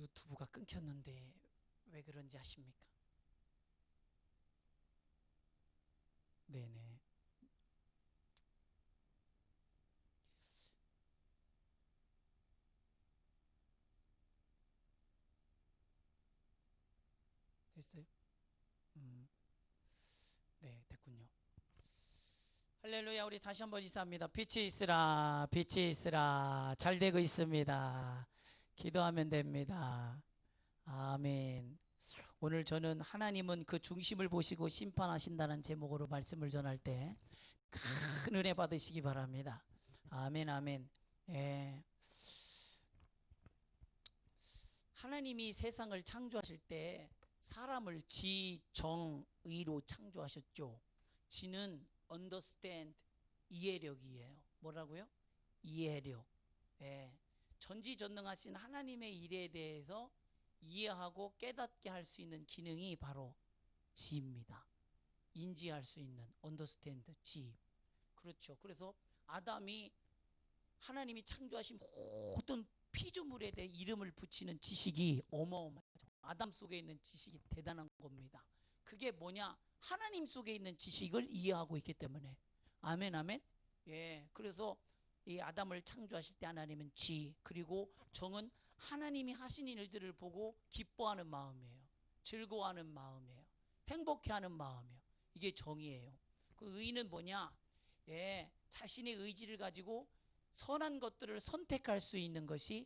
유튜브가 끊겼는데 왜 그런지 아십니까? 네네. 됐어요? 음, 네, 됐군요. 할렐루야. 우리 다시 한번 인사합니다. 빛이 있으라, 빛이 있으라. 잘 되고 있습니다. 기도하면 됩니다. 아멘. 오늘 저는 하나님은 그 중심을 보시고 심판하신다는 제목으로 말씀을 전할 때 큰 은혜 받으시기 바랍니다. 아멘, 아멘. 예. 하나님이 세상을 창조하실 때 사람을 지, 정, 의로 창조하셨죠. 지는 understand, 이해력이에요. 뭐라고요? 이해력. 예. 전지전능하신 하나님의 일에 대해서 이해하고 깨닫게 할 수 있는 기능이 바로 지입니다. 인지할 수 있는 understand, 지. 그렇죠. 그래서 아담이 하나님이 창조하신 모든 피조물에 대해 이름을 붙이는 지식이 어마어마하죠. 아담 속에 있는 지식이 대단한 겁니다. 그게 뭐냐? 하나님 속에 있는 지식을 이해하고 있기 때문에. 아멘, 아멘. 예, 그래서 이 아담을 창조하실 때 하나님은 지, 그리고 정은 하나님이 하신 일들을 보고 기뻐하는 마음이에요. 즐거워하는 마음이에요. 행복해하는 마음이에요. 이게 정이에요. 그 의는 뭐냐? 예, 자신의 의지를 가지고 선한 것들을 선택할 수 있는 것이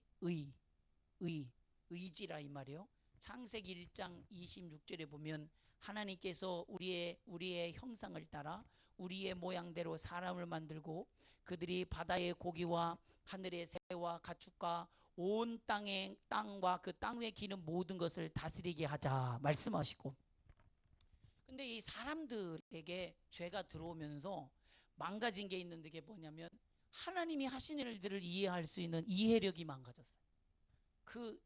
의지라 이 말이에요. 창세기 1장 26절에 보면 하나님께서 우리의 형상을 따라 우리의 모양대로 사람을 만들고 그들이 바다의 고기와 하늘의 새와 가축과 온 땅과 그 땅 위에 기는 모든 것을 다스리게 하자 말씀하시고, 근데 이 사람들에게 죄가 들어오면서 망가진 게 있는데 그게 뭐냐면 하나님이 하신 일들을 이해할 수 있는 이해력이 망가졌어요. 그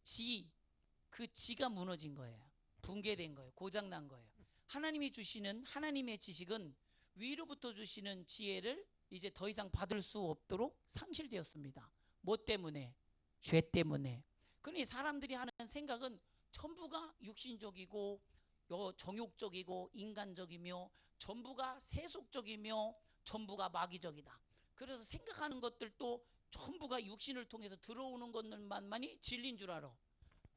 지가 무너진 거예요. 붕괴된 거예요. 고장난 거예요. 하나님이 주시는 하나님의 지식은 위로부터 주시는 지혜를 이제 더 이상 받을 수 없도록 상실되었습니다. 뭐 때문에? 죄 때문에. 그러니 사람들이 하는 생각은 전부가 육신적이고 정욕적이고 인간적이며 전부가 세속적이며 전부가 마귀적이다. 그래서 생각하는 것들도 전부가 육신을 통해서 들어오는 것만이 진리인 줄 알아.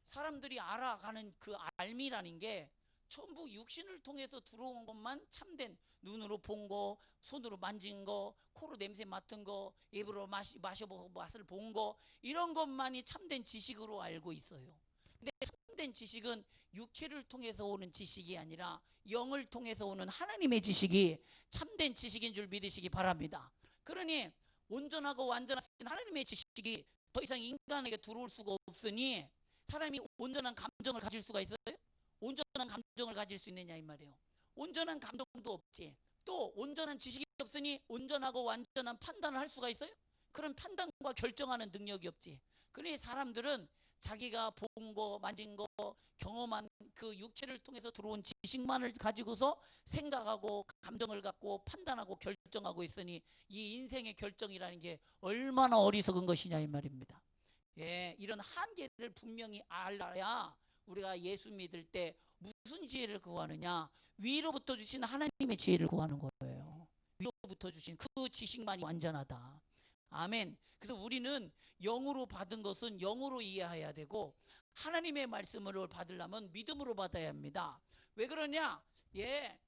사람들이 알아가는 그 알미라는 게 전부 육신을 통해서 들어온 것만 참된, 눈으로 본 거, 손으로 만진 거, 코로 냄새 맡은 거, 입으로 마셔보고 맛을 본 거, 이런 것만이 참된 지식으로 알고 있어요. 근데 참된 지식은 육체를 통해서 오는 지식이 아니라 영을 통해서 오는 하나님의 지식이 참된 지식인 줄 믿으시기 바랍니다. 그러니 온전하고 완전하신 하나님의 지식이 더 이상 인간에게 들어올 수가 없으니 사람이 온전한 감정을 가질 수가 있어요? 온전한 감정을 가질 수 있느냐 이 말이에요. 온전한 감정도 없지. 또 온전한 지식이 없으니 온전하고 완전한 판단을 할 수가 있어요? 그런 판단과 결정하는 능력이 없지. 그러니 사람들은 자기가 본 거, 만진 거, 경험한 그 육체를 통해서 들어온 지식만을 가지고서 생각하고 감정을 갖고 판단하고 결정하고 있으니 이 인생의 결정이라는 게 얼마나 어리석은 것이냐 이 말입니다. 예, 이런 한계를 분명히 알아야 우리가 예수 믿을 때 무슨 지혜를 구하느냐? 위로부터 주신 하나님의 지혜를 구하는 거예요. 위로부터 주신 그 지식만이 완전하다. 아멘. 그래서 우리는 영으로 받은 것은 영으로 이해해야 되고 하나님의 말씀을 받으려면 믿음으로 받아야 합니다. 왜 그러냐? 예,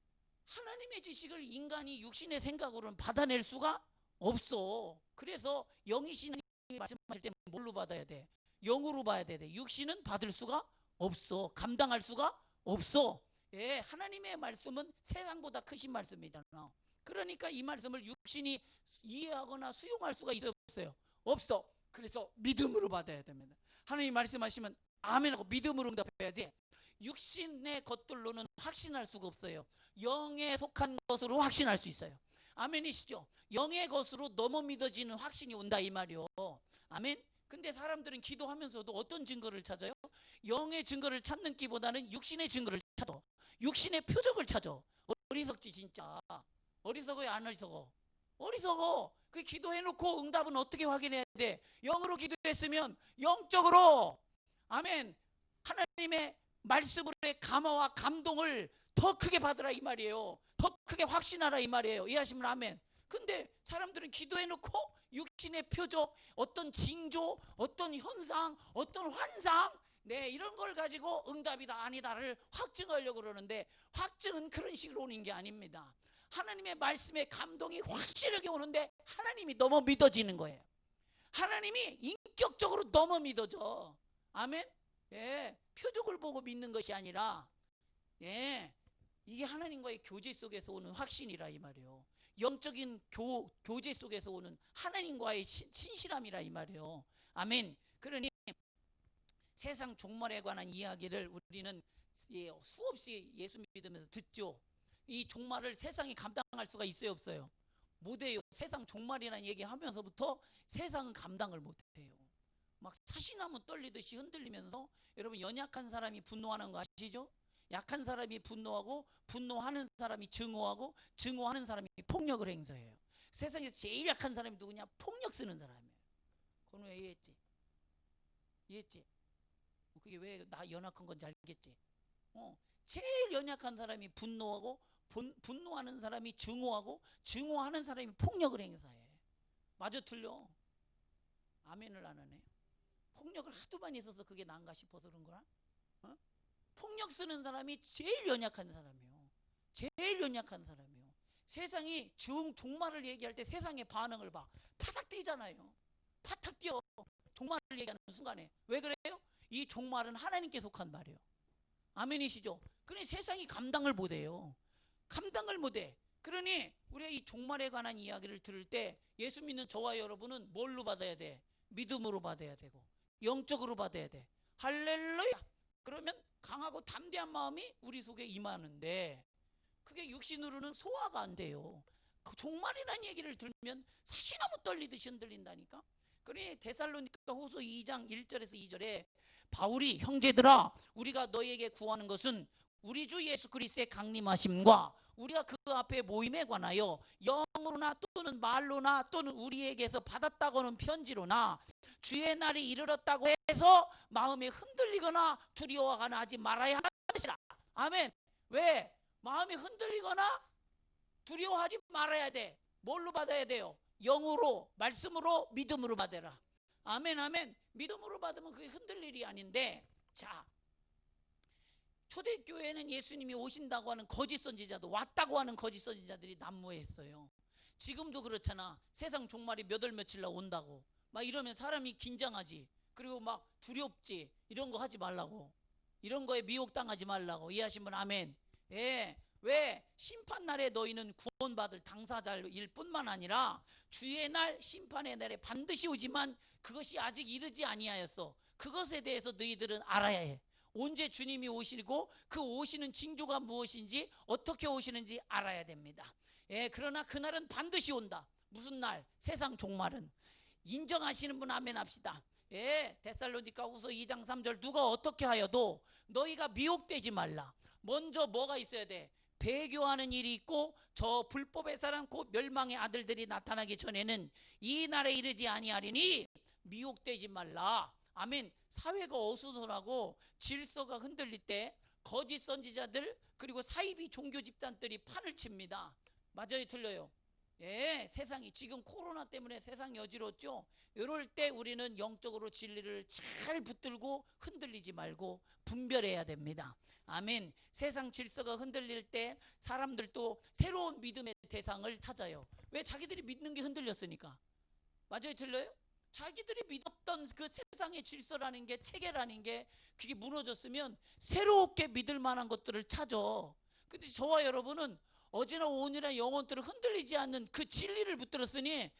하나님의 지식을 인간이 육신의 생각으로는 받아낼 수가 없어. 그래서 영이신 하나님이 말씀하실 때 뭘로 받아야 돼? 영으로 봐야 돼. 육신은 받을 수가 없어. 감당할 수가 없어. 예, 하나님의 말씀은 세상보다 크신 말씀이잖아. 그러니까 이 말씀을 육신이 이해하거나 수용할 수가 있어요? 없어요? 없어. 그래서 믿음으로 받아야 됩니다. 하나님 말씀하시면 아멘하고 믿음으로 응답해야지 육신의 것들로는 확신할 수가 없어요. 영에 속한 것으로 확신할 수 있어요. 아멘이시죠? 영의 것으로 너무 믿어지는 확신이 온다 이 말이요. 아멘. 근데 사람들은 기도하면서도 어떤 증거를 찾아요? 영의 증거를 찾는 기보다는 육신의 증거를 찾아. 육신의 표적을 찾아. 어리석지 진짜. 어리석어요 안 어리석어? 어리석어. 그 기도해놓고 응답은 어떻게 확인해야 돼? 영으로 기도했으면 영적으로 아멘 하나님의 말씀으로의 감화와 감동을 더 크게 받으라 이 말이에요. 더 크게 확신하라 이 말이에요. 이해하시면 아멘. 근데 사람들은 기도해놓고 육신의 표적, 어떤 징조, 어떤 현상, 어떤 환상, 네, 이런 걸 가지고 응답이다 아니다를 확증하려고 그러는데, 확증은 그런 식으로 오는 게 아닙니다. 하나님의 말씀의 감동이 확실하게 오는데 하나님이 너무 믿어지는 거예요. 하나님이 인격적으로 너무 믿어져. 아멘. 예, 표적을 보고 믿는 것이 아니라, 예, 이게 하나님과의 교제 속에서 오는 확신이라 이 말이에요. 영적인 교제 속에서 오는 하나님과의 신실함이라 이 말이에요. 아멘. 그러니 세상 종말에 관한 이야기를 우리는 수없이 예수 믿으면서 듣죠. 이 종말을 세상이 감당할 수가 있어요, 없어요? 못해요. 세상 종말이라는 얘기하면서부터 세상은 감당을 못해요. 막 사시나무 떨리듯이 흔들리면서, 여러분 연약한 사람이 분노하는 거 아시죠? 약한 사람이 분노하고, 분노하는 사람이 증오하고, 증오하는 사람이 폭력을 행사해요. 세상에서 제일 약한 사람이 누구냐? 폭력 쓰는 사람이에요. 그건 왜 이해했지? 이해했지? 그게 왜 나 연약한 건지 알겠지? 제일 연약한 사람이 분노하고, 분노하는 사람이 증오하고, 증오하는 사람이 폭력을 행사해. 맞아 틀려? 아멘을 안 하네. 폭력을 하도 많이 써서 그게 난가 싶어서 그런 거야? 폭력 쓰는 사람이 제일 연약한 사람이에요. 제일 연약한 사람이에요. 세상이 종말을 얘기할 때 세상의 반응을 봐. 파닥 뛰잖아요. 파닥 뛰어. 종말을 얘기하는 순간에. 왜 그래요? 이 종말은 하나님께 속한 말이에요. 아멘이시죠? 그러니 세상이 감당을 못해요. 감당을 못해. 그러니 우리가 이 종말에 관한 이야기를 들을 때 예수 믿는 저와 여러분은 뭘로 받아야 돼? 믿음으로 받아야 되고, 영적으로 받아야 돼. 할렐루야. 그러면 강하고 담대한 마음이 우리 속에 임하는데, 그게 육신으로는 소화가 안 돼요. 그 종말이라는 얘기를 들으면 사시나무 떨리듯이 흔들린다니까. 그러니 데살로니가 후서 2장 1절에서 2절에 바울이, 형제들아 우리가 너희에게 구하는 것은 우리 주 예수 그리스도의 강림하심과 우리가 그 앞에 모임에 관하여 영으로나 또는 말로나 또는 우리에게서 받았다고는 편지로나 주의 날이 이르렀다고 해서 마음이 흔들리거나 두려워하거나 하지 말아야 하는 것이라. 아멘. 왜? 마음이 흔들리거나 두려워하지 말아야 돼. 뭘로 받아야 돼요? 영으로, 말씀으로, 믿음으로 받아라. 아멘, 아멘. 믿음으로 받으면 그게 흔들 일이 아닌데, 자, 초대교회는 예수님이 오신다고 하는 거짓 선지자도, 왔다고 하는 거짓 선지자들이 난무했어요. 지금도 그렇잖아. 세상 종말이 몇 월 며칠 날 온다고 막 이러면 사람이 긴장하지. 그리고 막 두렵지. 이런 거 하지 말라고. 이런 거에 미혹당하지 말라고. 이해하시면 아멘. 예. 왜? 심판날에 너희는 구원받을 당사자일 뿐만 아니라 주의 날, 심판의 날에 반드시 오지만 그것이 아직 이르지 아니하였어. 그것에 대해서 너희들은 알아야 해. 언제 주님이 오시고 그 오시는 징조가 무엇인지, 어떻게 오시는지 알아야 됩니다. 예, 그러나 그날은 반드시 온다. 무슨 날? 세상 종말은. 인정하시는 분 아멘 합시다. 예, 데살로니가 후서 2장 3절 누가 어떻게 하여도 너희가 미혹되지 말라. 먼저 뭐가 있어야 돼? 배교하는 일이 있고 저 불법의 사람 곧 멸망의 아들들이 나타나기 전에는 이 날에 이르지 아니하리니 미혹되지 말라. 아멘. 사회가 어수선하고 질서가 흔들릴 때 거짓 선지자들 그리고 사이비 종교 집단들이 판을 칩니다. 맞아요, 틀려요? 예, 세상이 지금 코로나 때문에 세상이 어지럽죠. 이럴 때 우리는 영적으로 진리를 잘 붙들고 흔들리지 말고 분별해야 됩니다. 아멘. 세상 질서가 흔들릴 때 사람들도 새로운 믿음의 대상을 찾아요. 왜? 자기들이 믿는 게 흔들렸으니까. 맞아요, 틀려요? 자기들이 믿었던 그 세상의 질서라는 게, 체계라는 게 그게 무너졌으면 새롭게 믿을 만한 것들을 찾아. 근데 저와 여러분은 어제나 오늘이나 영원토록 흔들리지 않는 그 진리를 붙들었으니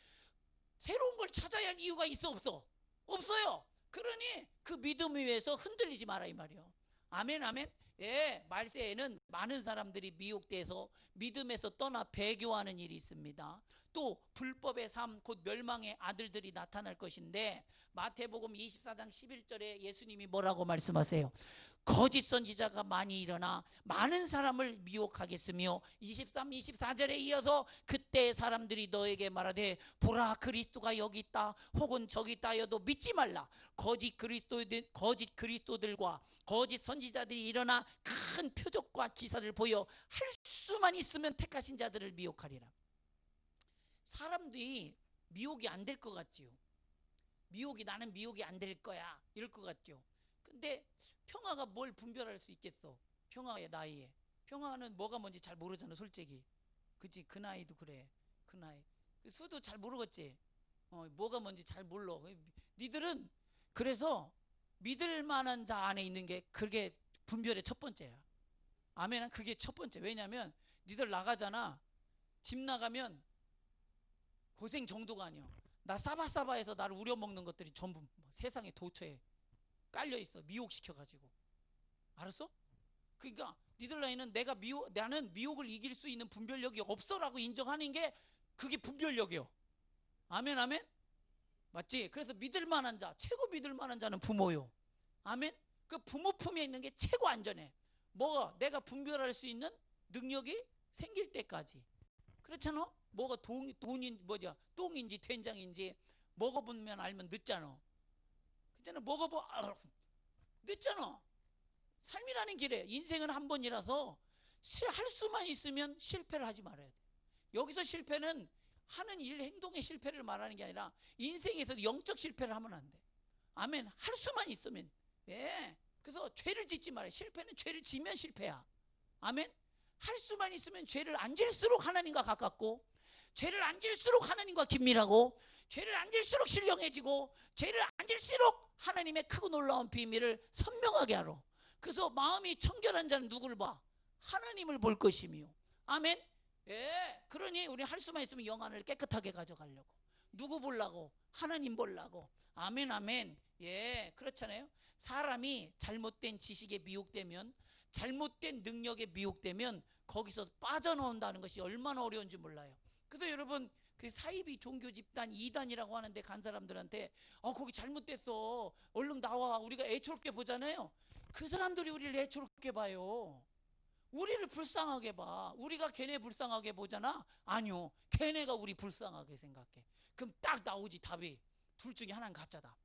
새로운 걸 찾아야 할 이유가 있어, 없어? 없어요. 그러니 그 믿음 위에서 흔들리지 마라 이 말이요. 아멘, 아멘. 예, 말세에는 많은 사람들이 미혹돼서 믿음에서 떠나 배교하는 일이 있습니다. 또 불법의 삶 곧 멸망의 아들들이 나타날 것인데 마태복음 24장 11절에 예수님이 뭐라고 말씀하세요? 거짓 선지자가 많이 일어나 많은 사람을 미혹하겠으며 23, 24절에 이어서 그때 사람들이 너에게 말하되 보라 그리스도가 여기 있다 혹은 저기 있다 하여도 믿지 말라. 거짓 그리스도들과 거짓 선지자들이 일어나 큰 표적과 기사를 보여 할 수만 있으면 택하신 자들을 미혹하리라. 사람들이 미혹이 안 될 것 같지요. 나는 미혹이 안 될 거야 이럴 것 같죠. 근데 평화가 뭘 분별할 수 있겠어? 평화의 나이에. 평화는 뭐가 뭔지 잘 모르잖아 솔직히. 그치? 그 나이도 그래. 그 나이. 수도 잘 모르겠지. 뭐가 뭔지 잘 몰라. 니들은 그래서 믿을 만한 자 안에 있는 게 그게 분별의 첫 번째야. 아멘. 그게 첫 번째. 왜냐면 니들 나가잖아. 집 나가면 고생 정도가 아니야. 나 싸바싸바해서 나를 우려먹는 것들이 전부 세상의 도처에 깔려있어. 미혹시켜가지고. 알았어? 그러니까 니들 나이는 나는 미혹을 이길 수 있는 분별력이 없어라고 인정하는 게 그게 분별력이요. 아멘 아멘. 맞지? 그래서 믿을 만한 자, 최고 믿을 만한 자는 부모요. 아멘. 그 부모 품에 있는 게 최고 안전해. 뭐가 내가 분별할 수 있는 능력이 생길 때까지. 그렇잖아? 뭐가 똥인지 된장인지 먹어보면 알면 늦잖아. 그잖아. 늦잖아. 삶이라는 길에 인생은 한 번이라서 할 수만 있으면 실패를 하지 말아야 돼. 여기서 실패는 하는 일 행동의 실패를 말하는 게 아니라 인생에서 영적 실패를 하면 안 돼. 아멘. 할 수만 있으면. 예. 그래서 죄를 짓지 말아요. 실패는 죄를 지면 실패야. 아멘. 할 수만 있으면 죄를 안 질수록 하나님과 가깝고, 죄를 안 질수록 하나님과 긴밀하고, 죄를 안 질수록 신령해지고, 죄를 안 질수록 하나님의 크고 놀라운 비밀을 선명하게 알아. 그래서 마음이 청결한 자는 누구를 봐? 하나님을 볼 것이며. 아멘. 예. 그러니 우리 할 수만 있으면 영안을 깨끗하게 가져가려고. 누구 보려고? 하나님 보려고. 아멘 아멘. 예. 그렇잖아요. 사람이 잘못된 지식에 미혹되면, 잘못된 능력에 미혹되면 거기서 빠져나온다는 것이 얼마나 어려운지 몰라요. 그래서 여러분 그 사이비 종교 집단 2단이라고 하는데 간 사람들한테 거기 잘못됐어 얼른 나와 우리가 애처롭게 보잖아요. 그 사람들이 우리를 애처롭게 봐요. 우리를 불쌍하게 봐. 우리가 걔네 불쌍하게 보잖아. 아니요, 걔네가 우리 불쌍하게 생각해. 그럼 딱 나오지 답이. 둘 중에 하나는 가짜다.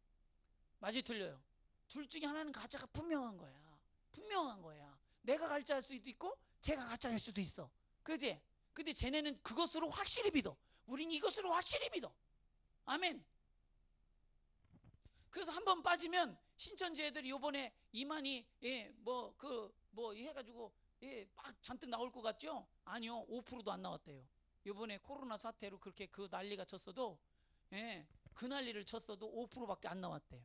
맞지 틀려요? 둘 중에 하나는 가짜가 분명한 거야. 분명한 거야. 내가 가짜일 수도 있고 제가 가짜일 수도 있어. 그지? 근데 쟤네는 그것으로 확실히 믿어. 우린 이것으로 확실히 믿어. 아멘. 그래서 한번 빠지면 신천지 애들이 요번에 이만희 해가지고 막 잔뜩 나올 것 같죠? 아니요, 5%도 안 나왔대요. 요번에 코로나 사태로 그렇게 그 난리가 쳤어도 그 난리를 쳤어도 5%밖에 안 나왔대요.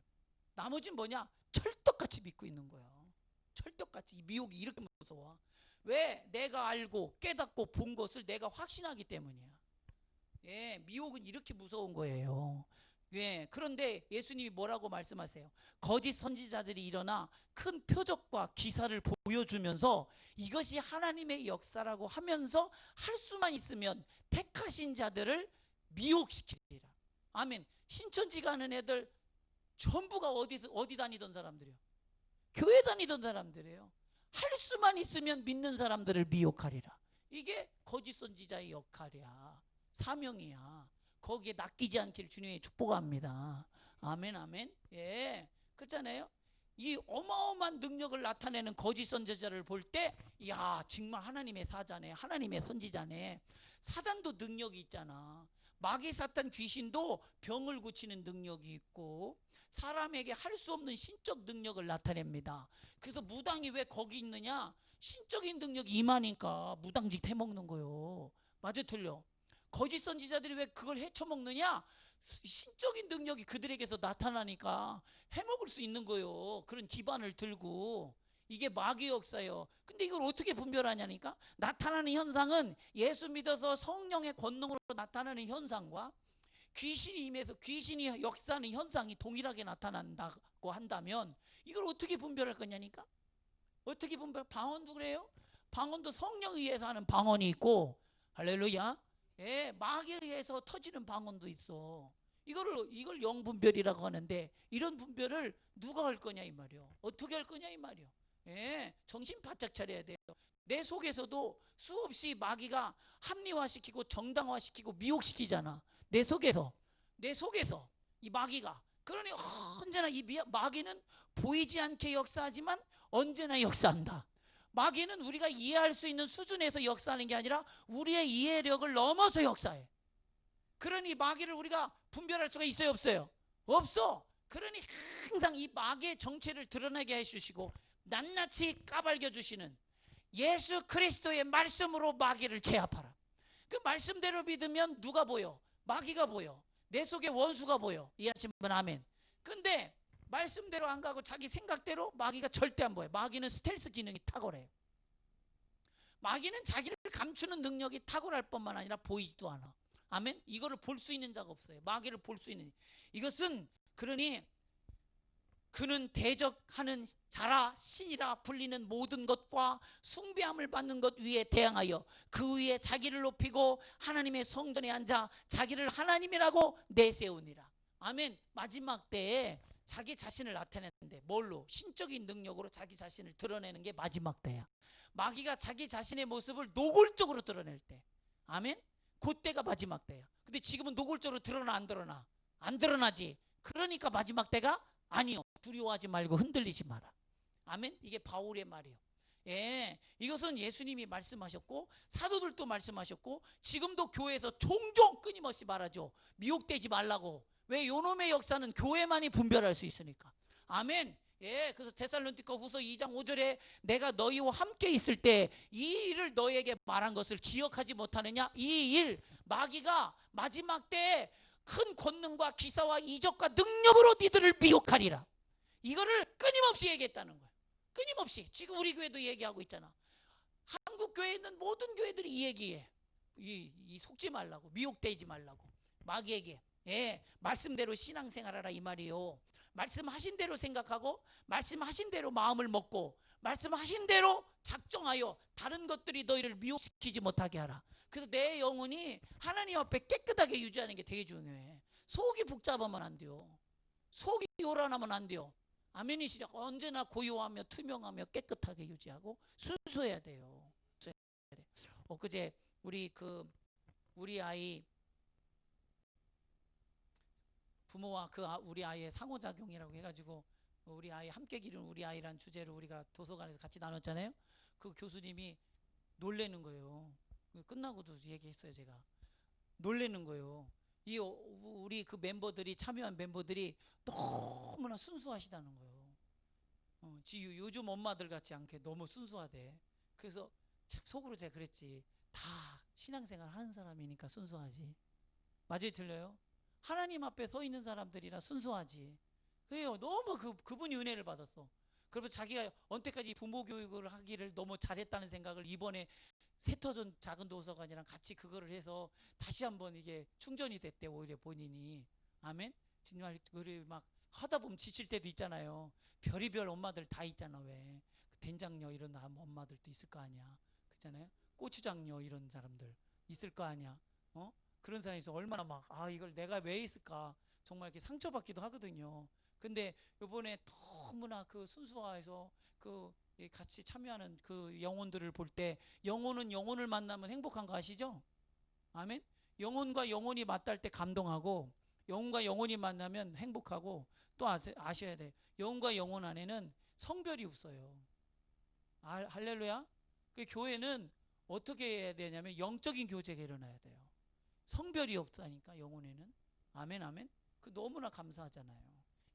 나머지는 뭐냐? 철떡같이 믿고 있는 거야. 철떡같이. 이 미혹이 이렇게 무서워. 왜? 내가 알고 깨닫고 본 것을 내가 확신하기 때문이야. 미혹은 이렇게 무서운 거예요. 그런데 예수님이 뭐라고 말씀하세요? 거짓 선지자들이 일어나 큰 표적과 기사를 보여주면서 이것이 하나님의 역사라고 하면서 할 수만 있으면 택하신 자들을 미혹시키리라. 아멘. 신천지 가는 애들 전부가 어디 다니던 사람들이요? 교회 다니던 사람들이에요. 할 수만 있으면 믿는 사람들을 미혹하리라. 이게 거짓 선지자의 역할이야. 사명이야. 거기에 낚이지 않기를 주님의 축복합니다. 아멘 아멘. 예, 그렇잖아요. 이 어마어마한 능력을 나타내는 거짓 선지자를 볼 때 야 정말 하나님의 사자네, 하나님의 선지자네. 사단도 능력이 있잖아. 마귀 사탄 귀신도 병을 고치는 능력이 있고 사람에게 할 수 없는 신적 능력을 나타냅니다. 그래서 무당이 왜 거기 있느냐? 신적인 능력이 임하니까 무당직 해먹는 거요. 맞아 틀려? 거짓 선지자들이 왜 그걸 헤쳐먹느냐? 신적인 능력이 그들에게서 나타나니까 해먹을 수 있는 거요. 그런 기반을 들고. 이게 마귀의 역사예요. 근데 이걸 어떻게 분별하냐니까? 나타나는 현상은 예수 믿어서 성령의 권능으로 나타나는 현상과 귀신이 임해서 귀신이 역사하는 현상이 동일하게 나타난다고 한다면 이걸 어떻게 분별할 거냐니까? 어떻게 분별? 방언도 그래요. 방언도 성령에 의해서 하는 방언이 있고, 할렐루야, 예, 마귀에 의해서 터지는 방언도 있어. 이걸 영분별이라고 하는데, 이런 분별을 누가 할 거냐 이 말이요. 어떻게 할 거냐 이 말이요. 예, 정신 바짝 차려야 돼요. 내 속에서도 수없이 마귀가 합리화시키고 정당화시키고 미혹시키잖아. 내 속에서 이 마귀가. 그러니 언제나 이 마귀는 보이지 않게 역사하지만 언제나 역사한다. 마귀는 우리가 이해할 수 있는 수준에서 역사하는 게 아니라 우리의 이해력을 넘어서 역사해. 그러니 마귀를 우리가 분별할 수가 있어요, 없어요? 없어. 그러니 항상 이 마귀의 정체를 드러나게 해주시고 낱낱이 까발겨 주시는 예수 그리스도의 말씀으로 마귀를 제압하라. 그 말씀대로 믿으면 누가 보여? 마귀가 보여. 내 속에 원수가 보여. 이해하시면 아멘. 근데 말씀대로 안 가고 자기 생각대로 마귀가 절대 안 보여. 마귀는 스텔스 기능이 탁월해. 마귀는 자기를 감추는 능력이 탁월할 뿐만 아니라 보이지도 않아. 아멘. 이거를 볼 수 있는 자가 없어요. 마귀를 볼 수 있는. 이것은 그러니 그는 대적하는 자라 신이라 불리는 모든 것과 숭배함을 받는 것 위에 대항하여 그 위에 자기를 높이고 하나님의 성전에 앉아 자기를 하나님이라고 내세우니라. 아멘. 마지막 때에 자기 자신을 나타내는데 뭘로? 신적인 능력으로 자기 자신을 드러내는 게 마지막 때야. 마귀가 자기 자신의 모습을 노골적으로 드러낼 때. 아멘. 그때가 마지막 때야. 근데 지금은 노골적으로 드러나 안 드러나? 안 드러나지. 그러니까 마지막 때가 아니요. 두려워하지 말고 흔들리지 마라. 아멘. 이게 바울의 말이에요. 예, 이것은 예수님이 말씀하셨고 사도들도 말씀하셨고 지금도 교회에서 종종 끊임없이 말하죠. 미혹되지 말라고. 왜? 요놈의 역사는 교회만이 분별할 수 있으니까. 아멘. 예, 그래서 데살로니가 후서 2장 5절에 내가 너희와 함께 있을 때 이 일을 너희에게 말한 것을 기억하지 못하느냐? 이 일, 마귀가 마지막 때에 큰 권능과 기사와 이적과 능력으로 니들을 미혹하리라. 이거를 끊임없이 얘기했다는 거예요. 끊임없이. 지금 우리 교회도 얘기하고 있잖아. 한국 교회에 있는 모든 교회들이 이 얘기해. 이 속지 말라고, 미혹되지 말라고. 마귀에게. 예, 말씀대로 신앙생활하라 이 말이요. 말씀하신 대로 생각하고 말씀하신 대로 마음을 먹고 말씀하신 대로 작정하여 다른 것들이 너희를 미혹시키지 못하게 하라. 그래서 내 영혼이 하나님 앞에 깨끗하게 유지하는 게 되게 중요해. 속이 복잡하면 안 돼요. 속이 요란하면 안 돼요. 아멘이시죠? 언제나 고요하며 투명하며 깨끗하게 유지하고 순수해야 돼요. 엊그제 우리 아이 부모와 우리 아이의 상호작용이라고 해가지고 우리 아이 함께 기른 우리 아이란 주제로 우리가 도서관에서 같이 나눴잖아요. 그 교수님이 놀래는 거예요. 끝나고도 얘기했어요. 제가 놀래는 거예요. 우리 그 멤버들이 참여한 멤버들이 너무나 순수하시다는 거예요. 요즘 엄마들 같지 않게 너무 순수하대. 그래서 참 속으로 제가 그랬지. 다 신앙생활 하는 사람이니까 순수하지. 맞아요, 틀려요? 하나님 앞에 서 있는 사람들이라 순수하지. 그래요. 너무 그분이 은혜를 받았어. 그리고 자기가 언제까지 부모 교육을 하기를 너무 잘했다는 생각을 이번에 세터전 작은 도서관이랑 같이 그거를 해서 다시 한번 이게 충전이 됐대. 오히려 본인이. 아멘. 정말 우리 막 하다 보면 지칠 때도 있잖아요. 별의별 엄마들 다 있잖아. 왜 된장녀 이런 엄마들도 있을 거 아니야. 그렇잖아요. 고추장녀 이런 사람들 있을 거 아니야. 그런 사람에서 얼마나 이걸 내가 왜 있을까 정말 이렇게 상처받기도 하거든요. 근데 요번에 너무나 그 순수화해서 같이 참여하는 그 영혼들을 볼 때 영혼은 영혼을 만나면 행복한 거 아시죠? 아멘. 영혼과 영혼이 맞닿을 때 감동하고 영혼과 영혼이 만나면 행복하고 또 아셔야 돼. 영혼과 영혼 안에는 성별이 없어요. 할렐루야. 그 교회는 어떻게 해야 되냐면 영적인 교제가 일어나야 돼요. 성별이 없다니까 영혼에는. 아멘 아멘. 그 너무나 감사하잖아요.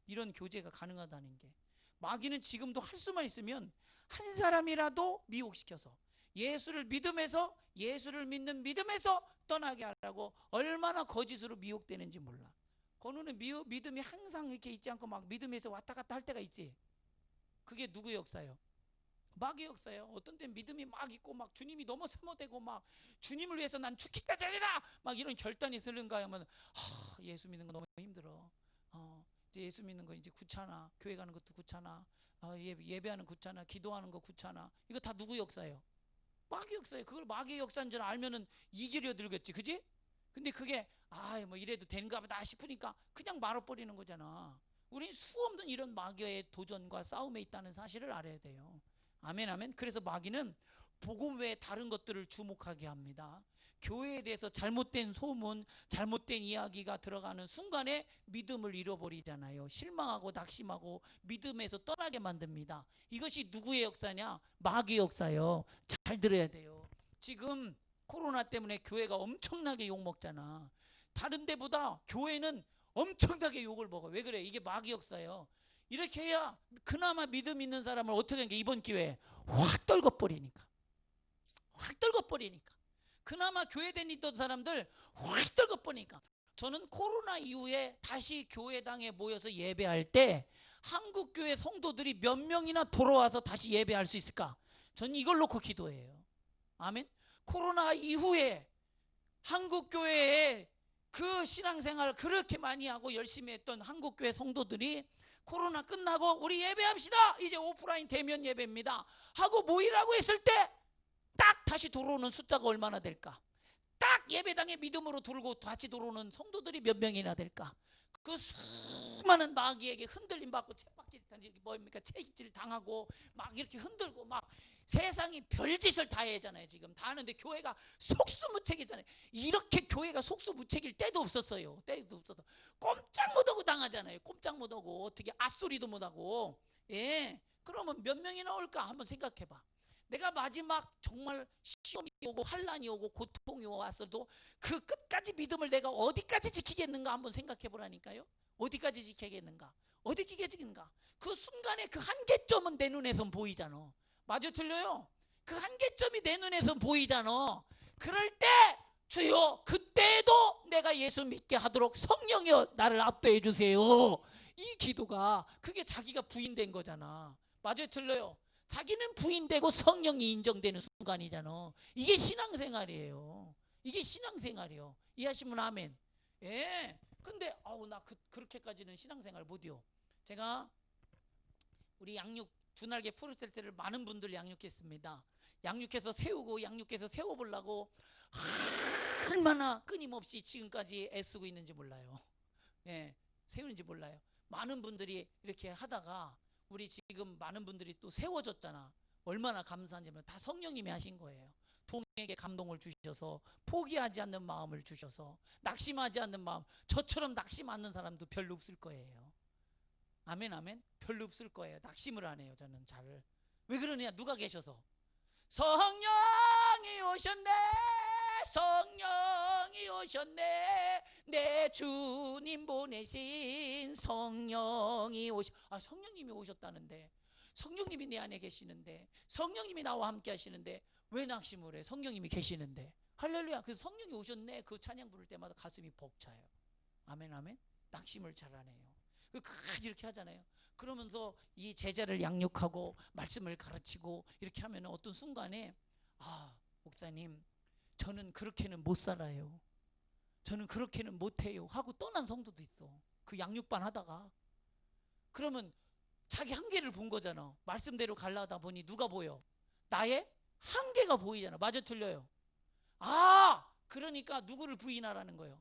이런 교제가 가능하다는 게. 마귀는 지금도 할 수만 있으면 한 사람이라도 미혹시켜서 예수를 믿는 믿음에서 떠나게 하라고 얼마나 거짓으로 미혹되는지 몰라. 건우는 믿음이 항상 이렇게 있지 않고 막 믿음에서 왔다 갔다 할 때가 있지. 그게 누구의 역사예요? 마귀의 역사예요. 어떤 때 믿음이 막 있고 막 주님이 너무 사모되고 막 주님을 위해서 난 죽기까지 하리라 막 이런 결단이 쓰는가 하면 예수 믿는 거 너무 힘들어. 이제 예수 믿는 거 이제 귀찮아. 교회 가는 것도 귀찮아. 예배하는 귀찮아. 기도하는 거 귀찮아. 이거 다 누구 역사예요? 마귀 역사예요. 그걸 마귀의 역사인 줄 알면은 이기려 들겠지. 그지? 근데 그게 뭐 이래도 되는가 보다 싶으니까 그냥 말아버리는 거잖아. 우린 수없는 이런 마귀의 도전과 싸움에 있다는 사실을 알아야 돼요. 아멘, 아멘. 그래서 마귀는 복음 외에 다른 것들을 주목하게 합니다. 교회에 대해서 잘못된 소문, 잘못된 이야기가 들어가는 순간에 믿음을 잃어버리잖아요. 실망하고 낙심하고 믿음에서 떠나게 만듭니다. 이것이 누구의 역사냐? 마귀의 역사예요. 잘 들어야 돼요. 지금 코로나 때문에 교회가 엄청나게 욕먹잖아. 다른 데보다 교회는 엄청나게 욕을 먹어. 왜 그래? 이게 마귀 역사예요. 이렇게 해야 그나마 믿음 있는 사람을 어떻게 하는 게 이번 기회에 확 떨궈버리니까. 확 떨궈버리니까. 그나마 교회 다니던 사람들 확 떨궈버리니까. 저는 코로나 이후에 다시 교회당에 모여서 예배할 때 한국교회 성도들이 몇 명이나 돌아와서 다시 예배할 수 있을까? 저는 이걸 놓고 기도해요. 아멘. 코로나 이후에 한국교회에 그 신앙생활을 그렇게 많이 하고 열심히 했던 한국교회 성도들이 코로나 끝나고 우리 예배합시다, 이제 오프라인 대면 예배입니다 하고 모이라고 했을 때 딱 다시 돌아오는 숫자가 얼마나 될까? 딱 예배당에 믿음으로 돌고 다시 돌아오는 성도들이 몇 명이나 될까? 그 수많은 마귀에게 흔들림 받고 채찍질 당하고 막 이렇게 흔들고 막 세상이 별짓을 다 하잖아요. 지금 다 하는데 교회가 속수무책이잖아요. 이렇게 교회가 속수무책일 때도 없었어요. 때도 없어서 꼼짝 못하고 당하잖아요. 꼼짝 못하고 어떻게 앗소리도 못하고. 예, 그러면 몇 명이 나올까 한번 생각해봐. 내가 마지막 정말 시험이 오고 환란이 오고 고통이 왔어도 그 끝까지 믿음을 내가 어디까지 지키겠는가 한번 생각해 보라니까요. 어디까지 지키겠는가? 어디 지키겠는가? 그 순간에 그 한계점은 내 눈에선 보이잖아. 맞아 틀려요? 그 한계점이 내 눈에선 보이잖아. 그럴 때 주여 그때도 내가 예수 믿게 하도록 성령이여 나를 압도해 주세요. 이 기도가 그게 자기가 부인된 거잖아. 맞아 틀려요? 자기는 부인되고 성령이 인정되는 순간이잖아. 이게 신앙생활이에요. 이게 신앙생활이요. 이해하시면 아멘. 예. 근데 나 그렇게까지는 신앙생활 못해요. 제가 우리 양육 두 날개 푸르셀 때를 많은 분들 양육했습니다. 양육해서 세우고 양육해서 세워보려고 얼마나 끊임없이 지금까지 애쓰고 있는지 몰라요. 예, 세우는지 몰라요. 많은 분들이 이렇게 하다가 우리 지금 많은 분들이 또 세워졌잖아. 얼마나 감사한지 다 성령님이 하신 거예요. 동에게 감동을 주셔서 포기하지 않는 마음을 주셔서 낙심하지 않는 마음. 저처럼 낙심 않는 사람도 별로 없을 거예요. 아멘 아멘. 별로 없을 거예요. 낙심을 안 해요. 저는 잘. 왜 그러냐? 누가 계셔서. 성령이 오셨네. 성령이 오셨네. 내 주님 보내신 성령이 성령님이 오셨다는데, 성령님이 내 안에 계시는데, 성령님이 나와 함께 하시는데 왜 낙심을 해? 성령님이 계시는데. 할렐루야. 그래서 성령이 오셨네 그 찬양 부를 때마다 가슴이 벅차요. 아멘 아멘. 낙심을 잘 안 해요. 이렇게 하잖아요. 그러면서 이 제자를 양육하고 말씀을 가르치고 이렇게 하면 어떤 순간에 목사님 저는 그렇게는 못 살아요. 저는 그렇게는 못해요 하고 떠난 성도도 있어. 그 양육반 하다가. 그러면 자기 한계를 본 거잖아. 말씀대로 가려다 보니 누가 보여? 나의 한계가 보이잖아. 맞아 틀려요? 그러니까 누구를 부인하라는 거예요?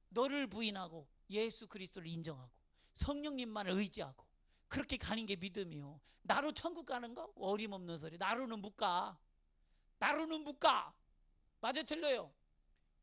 너를 부인하고 예수 그리스도를 인정하고 성령님만을 의지하고 그렇게 가는 게 믿음이요. 나로 천국 가는 거? 어림없는 소리. 나로는 못 가. 나로는 못 가. 맞아 틀려요?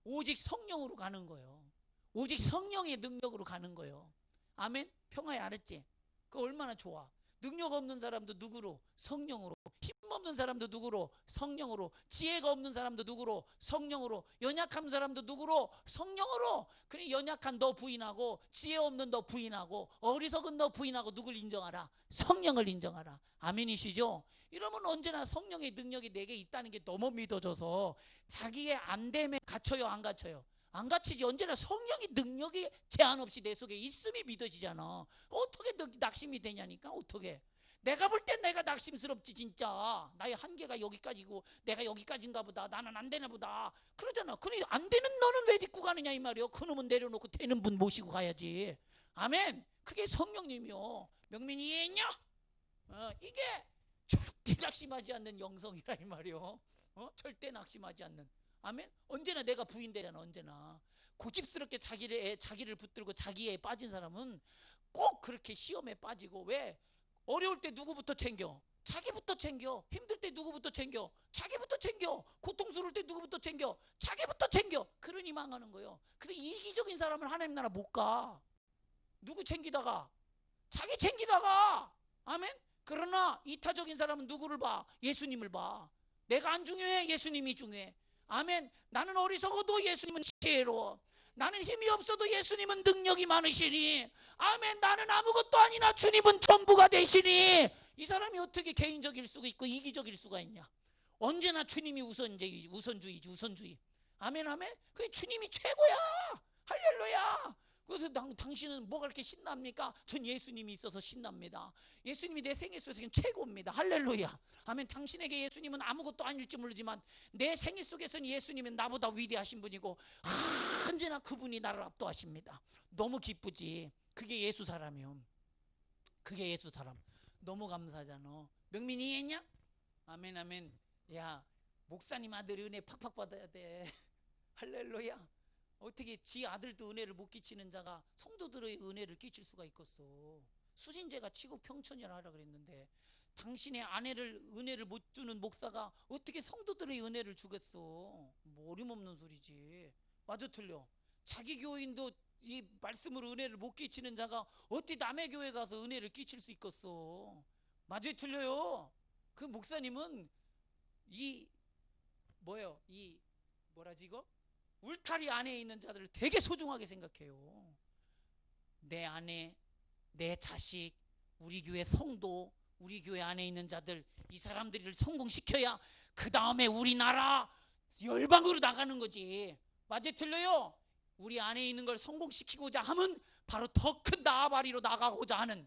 오직 성령으로 가는 거예요. 오직 성령의 능력으로 가는 거예요. 아멘? 평화에 알았지? 그거 얼마나 좋아. 능력 없는 사람도 누구로? 성령으로. 힘 없는 사람도 누구로? 성령으로. 지혜가 없는 사람도 누구로? 성령으로. 연약한 사람도 누구로? 성령으로. 그래 연약한 너 부인하고 지혜 없는 너 부인하고 어리석은 너 부인하고 누굴 인정하라? 성령을 인정하라. 아멘이시죠? 이러면 언제나 성령의 능력이 내게 있다는 게 너무 믿어져서 자기의 안됨에 갇혀요, 안 갇혀요? 안 갇히지. 언제나 성령의 능력이 제한 없이 내 속에 있음이 믿어지잖아. 어떻게 낙심이 되냐니까. 어떻게. 내가 볼 땐 내가 낙심스럽지 진짜. 나의 한계가 여기까지고 내가 여기까지인가 보다. 나는 안 되나 보다. 그러잖아. 그래 안 되는 너는 왜 데리고 가느냐 이 말이요. 그놈은 내려놓고 되는 분 모시고 가야지. 아멘. 그게 성령님이요. 명민이 이해했냐? 이게 절대 낙심하지 않는 영성이라 이 말이요. 절대 낙심하지 않는. 아멘. 언제나 내가 부인되잖아. 언제나. 고집스럽게 자기를 붙들고 자기에 빠진 사람은 꼭 그렇게 시험에 빠지고. 왜? 어려울 때 누구부터 챙겨? 자기부터 챙겨. 힘들 때 누구부터 챙겨? 자기부터 챙겨. 고통스러울 때 누구부터 챙겨? 자기부터 챙겨. 그러니 망하는 거예요. 그래서 이기적인 사람은 하나님 나라 못 가. 누구 챙기다가? 자기 챙기다가. 아멘. 그러나 이타적인 사람은 누구를 봐? 예수님을 봐. 내가 안 중요해? 예수님이 중요해. 아멘. 나는 어리석어도 예수님은 지혜로워. 나는 힘이 없어도 예수님은 능력이 많으시니. 아멘. 나는 아무것도 아니나 주님은 전부가 되시니. 이 사람이 어떻게 개인적일 수가 있고 이기적일 수가 있냐? 언제나 주님이 우선주의지, 우선주의. 아멘, 아멘. 그게 주님이 최고야. 할렐루야. 그래서 당신은 뭐가 그렇게 신납니까? 전 예수님이 있어서 신납니다. 예수님이 내 생애 속에서는 최고입니다. 할렐루야. 아멘. 당신에게 예수님은 아무것도 아닐지 모르지만 내 생애 속에서는 예수님은 나보다 위대하신 분이고 언제나 그분이 나를 압도하십니다. 너무 기쁘지. 그게 예수 사람이요. 그게 예수 사람. 너무 감사하잖아. 명민이 이해했냐? 아멘, 아멘. 야, 목사님 아들이 은혜 팍팍 받아야 돼. 할렐루야. 어떻게 지 아들도 은혜를 못 끼치는 자가 성도들의 은혜를 끼칠 수가 있겠어? 수신제가 치국 평천이라 하라 그랬는데 당신의 아내를 은혜를 못 주는 목사가 어떻게 성도들의 은혜를 주겠어? 뭐 어림없는 소리지. 맞아 틀려? 자기 교인도 이 말씀으로 은혜를 못 끼치는 자가 어떻게 남의 교회 가서 은혜를 끼칠 수 있겠어? 맞아 틀려요? 그 목사님은 이 뭐라지 이거? 울타리 안에 있는 자들을 되게 소중하게 생각해요. 내 아내, 내 자식, 우리 교회 성도, 우리 교회 안에 있는 자들, 이 사람들을 성공시켜야 그 다음에 우리나라 열방으로 나가는 거지. 맞아 틀려요? 우리 안에 있는 걸 성공시키고자 하면 바로 더 큰 나아바리로 나가고자 하는,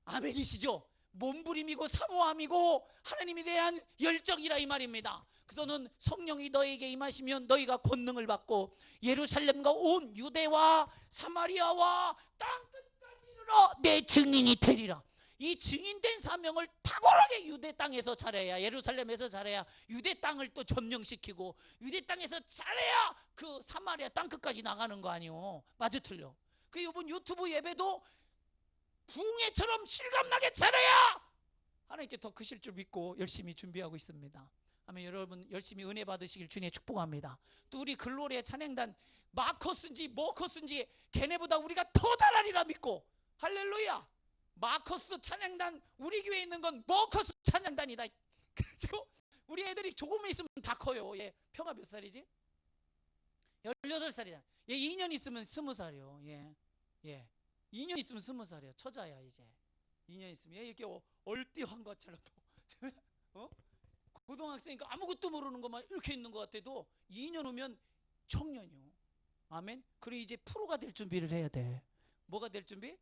아멘이시죠? 몸부림이고 사모함이고 하나님에 대한 열정이라 이 말입니다. 그래서는 성령이 너에게 임하시면 너희가 권능을 받고 예루살렘과 온 유대와 사마리아와 땅끝까지 이르러 내 증인이 되리라. 이 증인된 사명을 탁월하게 유대 땅에서 잘해야, 예루살렘에서 잘해야 유대 땅을 또 점령시키고 유대 땅에서 잘해야 그 사마리아 땅끝까지 나가는 거 아니오. 맞아 틀려? 그 이번 유튜브 예배도 붕해처럼 실감나게 잘해야 하나님께 더 크실 줄 믿고 열심히 준비하고 있습니다. 아멘. 여러분 열심히 은혜 받으시길 주님의 축복합니다. 또 우리 글로리의 찬양단 마커스인지 머커스인지 걔네보다 우리가 더 잘하리라 믿고, 할렐루야. 마커스 찬양단 우리 교회에 있는 건 머커스 찬양단이다. 그리고 우리 애들이 조금만 있으면 다 커요. 얘 평화 몇 살이지? 18살이잖아. 얘 2년 있으면 20살이요. 예. 2년 있으면 20살이야. 처자야 이제. 2년 있으면 이렇게 얼띠한 것처럼 고등학생이니까 아무것도 모르는 것만 이렇게 있는 것 같아도 2년 후면 청년이요. 아멘. 그래 이제 프로가 될 준비를 해야 돼. 뭐가 될 준비?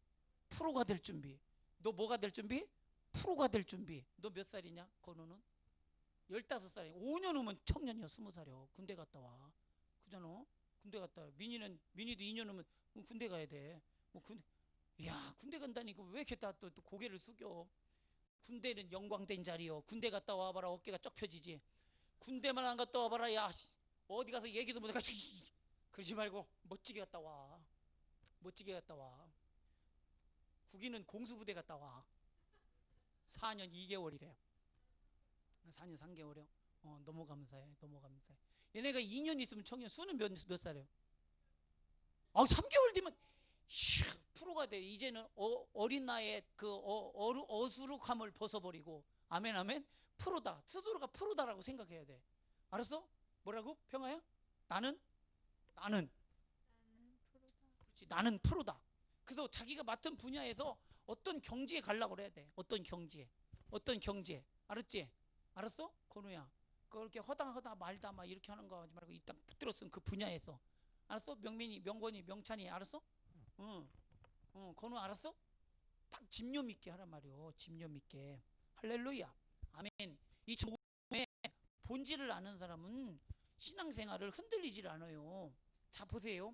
프로가 될 준비. 너 뭐가 될 준비? 프로가 될 준비. 너 몇 살이냐? 건우는? 15살이야. 5년 후면 청년이야. 20살이야. 군대 갔다 와. 그잖아. 군대 갔다 와. 민이도 2년 후면 군대 가야 돼. 군대 간다니까 왜 이렇게 또 고개를 숙여? 군대는 영광된 자리요. 군대 갔다 와봐라 어깨가 쩍 펴지지. 군대만 안 갔다 와봐라 야 어디 가서 얘기도 못해. 그러지 말고 멋지게 갔다 와. 멋지게 갔다 와. 국인은 공수부대 갔다 와. 4년 2개월이래. 4년 3개월이요. 너무 감사해. 너무 감사해. 얘네가 2년 있으면 청년. 수는 몇 살이에요? 3개월 뒤면 프로가 돼. 이제는 어린 나이에 그 어수룩함을 벗어버리고, 아멘 아멘. 프로다. 스스로가 프로다라고 생각해야 돼. 알았어? 뭐라고? 평화야? 나는 프로다. 그렇지. 나는 프로다. 그래서 자기가 맡은 분야에서 어떤 경지에 가려고 그래야 돼. 어떤 경지에. 알았지? 알았어? 건우야. 그렇게 허당하다 말다 막 이렇게 하는 거 하지 말고 일단 붙들었으면 그 분야에서. 알았어? 명민이, 명건이, 명찬이 알았어? 응. 건우 알았어? 딱 집념 있게 하란 말이요. 집념 있게. 할렐루야. 아멘. 이 복음의 본질을 아는 사람은 신앙생활을 흔들리질 않아요. 자 보세요.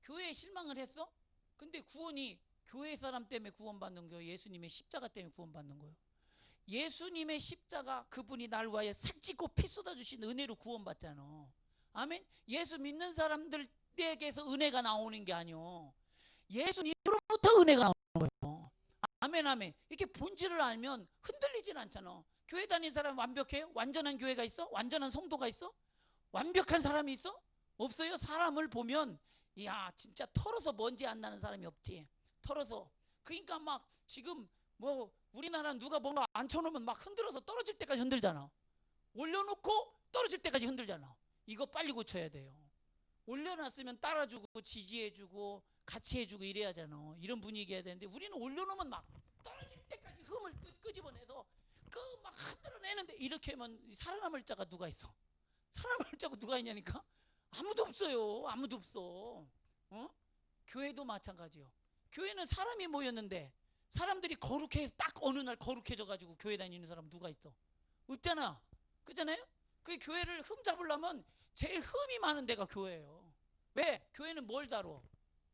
교회에 실망을 했어? 근데 구원이 교회 사람 때문에 구원받는 거예요? 예수님의 십자가 때문에 구원받는 거예요? 예수님의 십자가, 그분이 날 위하여 살찌고 피 쏟아주신 은혜로 구원받잖아. 아멘. 예수 믿는 사람들 덕대에게서 은혜가 나오는 게 아니요. 예수님으로부터 은혜가 나오는 거예요. 아멘 아멘. 이렇게 본질을 알면 흔들리진 않잖아. 교회 다니는 사람 완벽해요? 완전한 교회가 있어? 완전한 성도가 있어? 완벽한 사람이 있어? 없어요. 사람을 보면 이야 진짜 털어서 먼지 안 나는 사람이 없지. 털어서. 그러니까 막 지금 뭐 우리나라 누가 뭔가 앉혀놓으면 막 흔들어서 떨어질 때까지 흔들잖아. 올려놓고 떨어질 때까지 흔들잖아. 이거 빨리 고쳐야 돼요. 올려놨으면 따라주고 지지해주고 같이 해주고 이래야 되잖아. 이런 분위기여야 되는데 우리는 올려놓으면 막 떨어질 때까지 흠을 끄집어내서 그 막 흔들어내는데 이렇게 하면 살아남을 자가 누가 있어? 살아남을 자가 누가 있냐니까? 아무도 없어요. 아무도 없어. 어? 교회도 마찬가지요. 교회는 사람이 모였는데 사람들이 거룩해 딱 어느 날 거룩해져가지고 교회 다니는 사람 누가 있어? 없잖아. 그잖아요? 그 교회를 흠 잡으려면 제일 흠이 많은 데가 교회예요. 왜? 교회는 뭘 다뤄?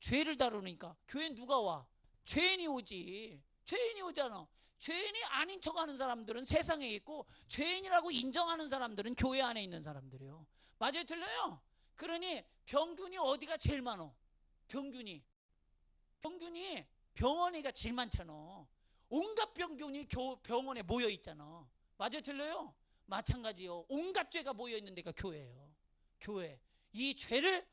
죄를 다루니까. 교회는 누가 와? 죄인이 오지. 죄인이 오잖아. 죄인이 아닌 척하는 사람들은 세상에 있고 죄인이라고 인정하는 사람들은 교회 안에 있는 사람들이에요. 맞아요? 틀려요? 그러니 병균이 어디가 제일 많어? 병균이 병원에가 제일 많잖아. 온갖 병균이 병원에 모여 있잖아. 맞아요? 틀려요? 마찬가지요. 온갖 죄가 모여 있는 데가 교회예요. 교회. 이 죄를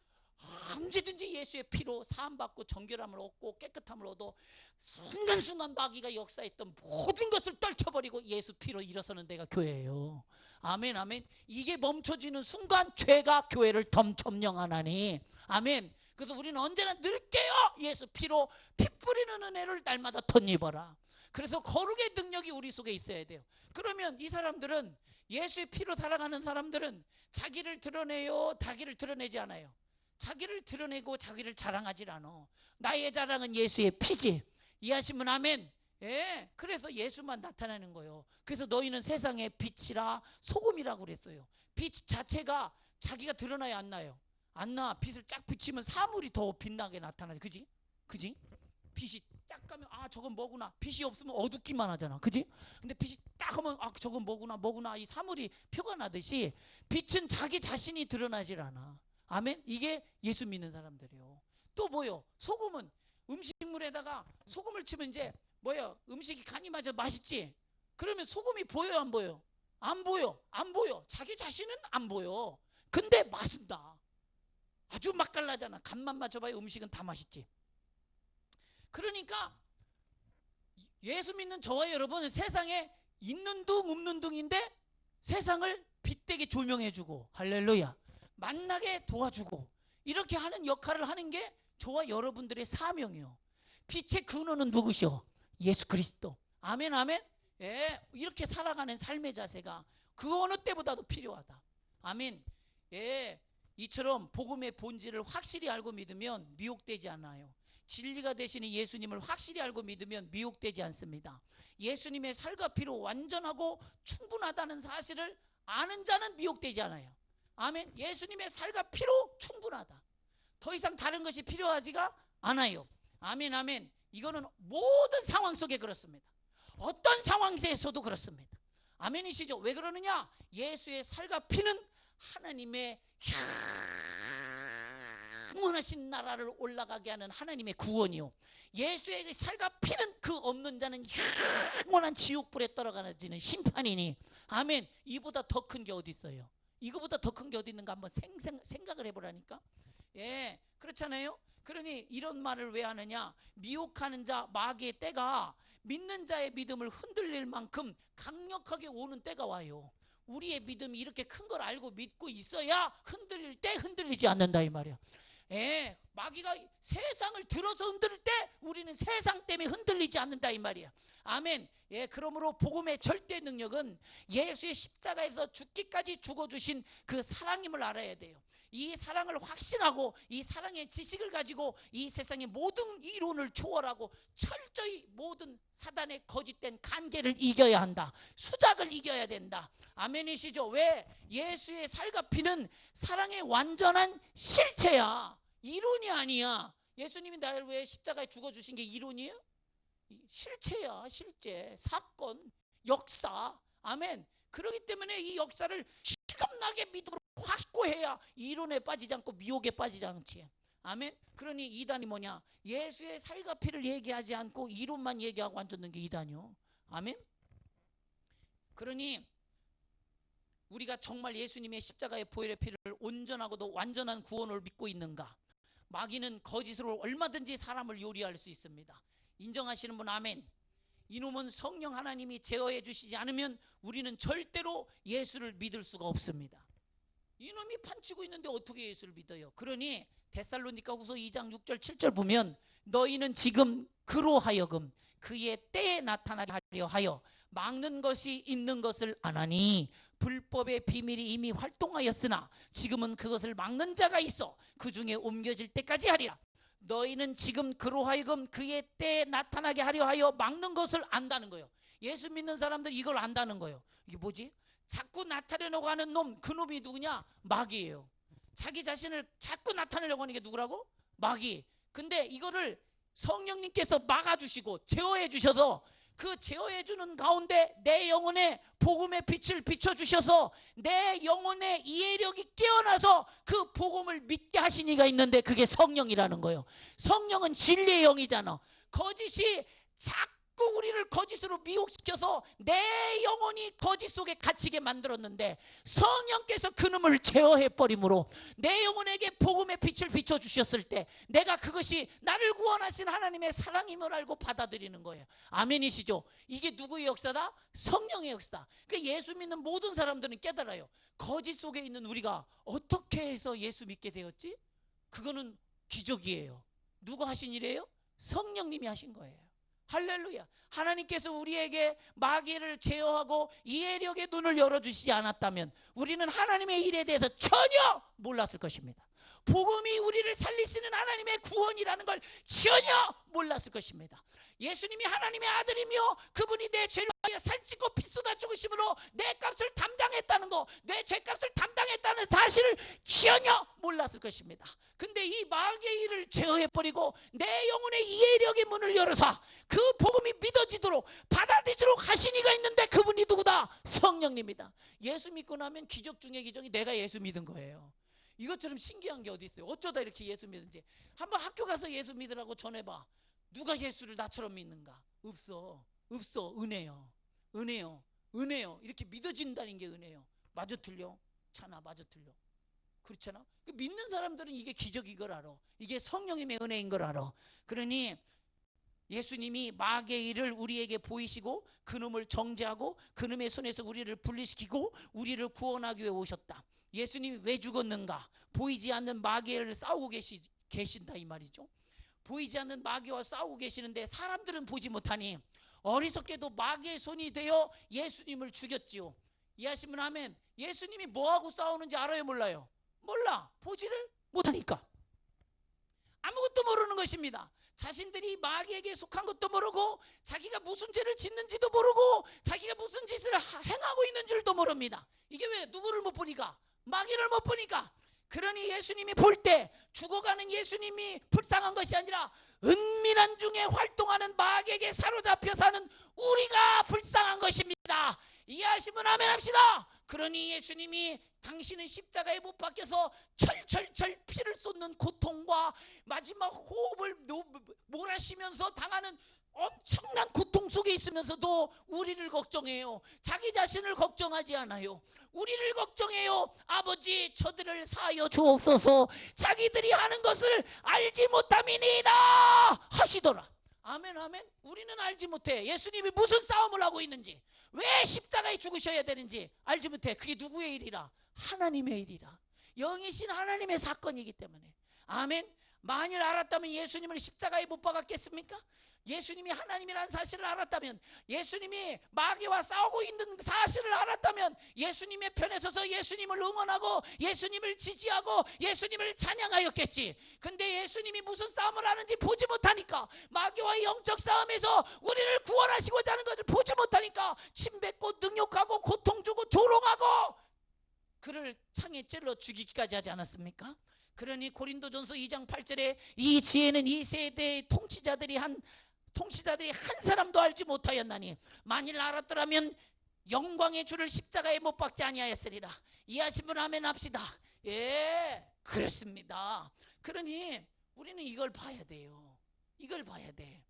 언제든지 예수의 피로 사함받고 정결함을 얻고 깨끗함을 얻어 순간순간 마귀가 역사했던 모든 것을 떨쳐버리고 예수 피로 일어서는 데가 교회예요. 아멘 아멘. 이게 멈춰지는 순간 죄가 교회를 점령하나니 아멘. 그래서 우리는 언제나 늙게요 예수 피로 피 뿌리는 은혜를 날마다 덧입어라. 그래서 거룩의 능력이 우리 속에 있어야 돼요. 그러면 이 사람들은 예수의 피로 살아가는 사람들은 자기를 드러내요 자기를 드러내지 않아요. 자기를 드러내고 자기를 자랑하지 않아. 나의 자랑은 예수의 피지. 이해하시면 아멘. 예, 그래서 예수만 나타나는 거예요. 그래서 너희는 세상의 빛이라 소금이라고 그랬어요. 빛 자체가 자기가 드러나야 안 나요. 안 나. 빛을 쫙 비치면 사물이 더 빛나게 나타나지. 그지? 그지? 빛이 딱 가면 아 저건 뭐구나. 빛이 없으면 어둡기만 하잖아. 그지? 근데 빛이 딱 하면 아 저건 뭐구나 이 사물이 표가 나듯이 빛은 자기 자신이 드러나질 않아. 아멘. 이게 예수 믿는 사람들이에요. 또 뭐요? 소금은 음식물에다가 소금을 치면 이제 뭐요? 음식이 간이 맞아 맛있지? 그러면 소금이 보여요 안 보여요? 안 보여. 안 보여. 자기 자신은 안 보여. 근데 맛은 나. 아주 맛깔나잖아. 간만 맞춰봐야 음식은 다 맛있지. 그러니까 예수 믿는 저와 여러분은 세상에 있는 둥 없는 둥인데 세상을 빛되게 조명해주고 할렐루야 만나게 도와주고 이렇게 하는 역할을 하는 게 저와 여러분들의 사명이요. 빛의 근원은 누구시오? 예수 그리스도. 아멘 아멘. 예, 이렇게 살아가는 삶의 자세가 그 어느 때보다도 필요하다. 아멘. 예, 이처럼 복음의 본질을 확실히 알고 믿으면 미혹되지 않아요. 진리가 되시는 예수님을 확실히 알고 믿으면 미혹되지 않습니다. 예수님의 살과 피로 완전하고 충분하다는 사실을 아는 자는 미혹되지 않아요. 아멘. 예수님의 살과 피로 충분하다. 더 이상 다른 것이 필요하지가 않아요. 아멘 아멘. 이거는 모든 상황 속에 그렇습니다. 어떤 상황에서도 그렇습니다. 아멘이시죠? 왜 그러느냐? 예수의 살과 피는 하나님의 영원하신 나라를 올라가게 하는 하나님의 구원이요. 예수의 살과 피는 그 없는 자는 영원한 지옥불에 떨어가지는 심판이니 아멘. 이보다 더 큰 게 어디 있어요? 이거보다 더 큰 게 어디 있는가 한번 생각을 해보라니까. 예, 그렇잖아요. 그러니 이런 말을 왜 하느냐? 미혹하는 자 마귀의 때가 믿는 자의 믿음을 흔들릴 만큼 강력하게 오는 때가 와요. 우리의 믿음이 이렇게 큰 걸 알고 믿고 있어야 흔들릴 때 흔들리지 않는다 이 말이야. 예, 마귀가 세상을 들어서 흔들 때 우리는 세상 때문에 흔들리지 않는다 이 말이야. 아멘. 예, 그러므로 복음의 절대 능력은 예수의 십자가에서 죽기까지 죽어주신 그 사랑임을 알아야 돼요. 이 사랑을 확신하고 이 사랑의 지식을 가지고 이 세상의 모든 이론을 초월하고 철저히 모든 사단의 거짓된 관계를 이겨야 한다. 수작을 이겨야 된다. 아멘이시죠? 왜? 예수의 살과 피는 사랑의 완전한 실체야. 이론이 아니야. 예수님이 나를 위해 십자가에 죽어주신 게 이론이에요? 실체야. 실제. 사건, 역사. 아멘. 그렇기 때문에 이 역사를 실감나게 믿음으로 확고해야 이론에 빠지지 않고 미혹에 빠지지 않지. 아멘. 그러니 이단이 뭐냐? 예수의 살과 피를 얘기하지 않고 이론만 얘기하고 앉았는 게 이단이요. 아멘. 그러니 우리가 정말 예수님의 십자가의 보혈의 피를 온전하고도 완전한 구원을 믿고 있는가? 마귀는 거짓으로 얼마든지 사람을 요리할 수 있습니다. 인정하시는 분 아멘. 이놈은 성령 하나님이 제어해 주시지 않으면 우리는 절대로 예수를 믿을 수가 없습니다. 이놈이 판치고 있는데 어떻게 예수를 믿어요? 그러니 데살로니가후서 2장 6절 7절 보면 너희는 지금 그로 하여금 그의 때에 나타나게 하려 하여 막는 것이 있는 것을 아나니 불법의 비밀이 이미 활동하였으나 지금은 그것을 막는 자가 있어 그 중에 옮겨질 때까지 하리라. 너희는 지금 그로 하여금 그의 때에 나타나게 하려 하여 막는 것을 안다는 거예요. 예수 믿는 사람들 이걸 안다는 거예요. 이게 뭐지? 자꾸 나타내려고 하는 놈, 그 놈이 누구냐? 마귀예요. 자기 자신을 자꾸 나타내려고 하는 게 누구라고? 마귀. 근데 이거를 성령님께서 막아주시고 제어해 주셔서 그 제어해 주는 가운데 내 영혼에 복음의 빛을 비춰주셔서 내 영혼의 이해력이 깨어나서 그 복음을 믿게 하신 이가 있는데 그게 성령이라는 거예요. 성령은 진리의 영이잖아. 거짓이 자꾸 우리를 거짓으로 미혹시켜서 내 영혼이 거짓 속에 갇히게 만들었는데 성령께서 그놈을 제어해버림으로 내 영혼에게 복음의 빛을 비춰주셨을 때 내가 그것이 나를 구원하신 하나님의 사랑임을 알고 받아들이는 거예요. 아멘이시죠? 이게 누구의 역사다? 성령의 역사다. 그러니까 예수 믿는 모든 사람들은 깨달아요. 거짓 속에 있는 우리가 어떻게 해서 예수 믿게 되었지? 그거는 기적이에요. 누가 하신 일이에요? 성령님이 하신 거예요. 할렐루야. 하나님께서 우리에게 마귀를 제어하고 이해력의 눈을 열어주시지 않았다면 우리는 하나님의 일에 대해서 전혀 몰랐을 것입니다. 복음이 우리를 살리시는 하나님의 구원이라는 걸 전혀 몰랐을 것입니다. 예수님이 하나님의 아들이며 그분이 내 죄를 위하여 살찌고 피 쏟아 죽으심으로 내 값을 담당했다는 거, 내 죄값을 담당했다는 사실을 전혀 몰랐을 것입니다. 근데 이 마귀의 일을 제어해버리고 내 영혼의 이해력의 문을 열어서 그 복음이 믿어지도록 받아들이도록 하신 이가 있는데 그분이 누구다? 성령님이다. 예수 믿고 나면 기적 중에 기적이 내가 예수 믿은 거예요. 이것처럼 신기한 게 어디 있어요? 어쩌다 이렇게 예수 믿은지. 한번 학교 가서 예수 믿으라고 전해봐. 누가 예수를 나처럼 믿는가? 없어. 은혜요. 이렇게 믿어진다는 게 은혜요. 맞아 틀려? 차나 맞아 틀려? 그렇잖아. 믿는 사람들은 이게 기적인 걸 알아. 이게 성령님의 은혜인 걸 알아. 그러니 예수님이 마귀의 일을 우리에게 보이시고 그놈을 정죄하고 그놈의 손에서 우리를 분리시키고 우리를 구원하기 위해 오셨다. 예수님이 왜 죽었는가? 보이지 않는 마귀를 싸우고 계신다 이 말이죠. 보이지 않는 마귀와 싸우고 계시는데 사람들은 보지 못하니 어리석게도 마귀의 손이 되어 예수님을 죽였지요. 이해하시면 아멘. 예수님이 뭐하고 싸우는지 알아요 몰라요? 몰라. 보지를 못하니까 아무것도 모르는 것입니다. 자신들이 마귀에게 속한 것도 모르고 자기가 무슨 죄를 짓는지도 모르고 자기가 무슨 짓을 행하고 있는 줄도 모릅니다. 이게 왜? 누구를 못 보니까? 마귀를 못 보니까. 그러니 예수님이 볼 때 죽어가는 예수님이 불쌍한 것이 아니라 은밀한 중에 활동하는 마귀에게 사로잡혀 사는 우리가 불쌍한 것입니다. 이해하시면 아멘 합시다. 그러니 예수님이 당신은 십자가에 못 박혀서 철철철 피를 쏟는 고통과 마지막 호흡을 몰아쉬면서 당하는 엄청난 고통 속에 있으면서도 우리를 걱정해요. 자기 자신을 걱정하지 않아요. 우리를 걱정해요. 아버지 저들을 사하여 주옵소서. 자기들이 하는 것을 알지 못함이니이다 하시더라. 아멘 아멘. 우리는 알지 못해. 예수님이 무슨 싸움을 하고 있는지, 왜 십자가에 죽으셔야 되는지 알지 못해. 그게 누구의 일이라? 하나님의 일이라. 영이신 하나님의 사건이기 때문에. 아멘. 만일 알았다면 예수님을 십자가에 못 박았겠습니까? 예수님이 하나님이라는 사실을 알았다면, 예수님이 마귀와 싸우고 있는 사실을 알았다면 예수님의 편에 서서 예수님을 응원하고 예수님을 지지하고 예수님을 찬양하였겠지. 근데 예수님이 무슨 싸움을 하는지 보지 못하니까, 마귀와의 영적 싸움에서 우리를 구원하시고자 하는 것을 보지 못하니까 침뱉고 능욕하고 고통 주고 조롱하고 그를 창에 찔러 죽이기까지 하지 않았습니까? 그러니 고린도전서 2장 8절에 이 지혜는 이 세대의 통치자들이 한 사람도 알지 못하였나니 만일 알았더라면 영광의 주를 십자가에 못 박지 아니하였으리라. 이해하신 분 아멘 합시다. 예, 그렇습니다. 그러니 우리는 이걸 봐야 돼요. 이걸 봐야 돼.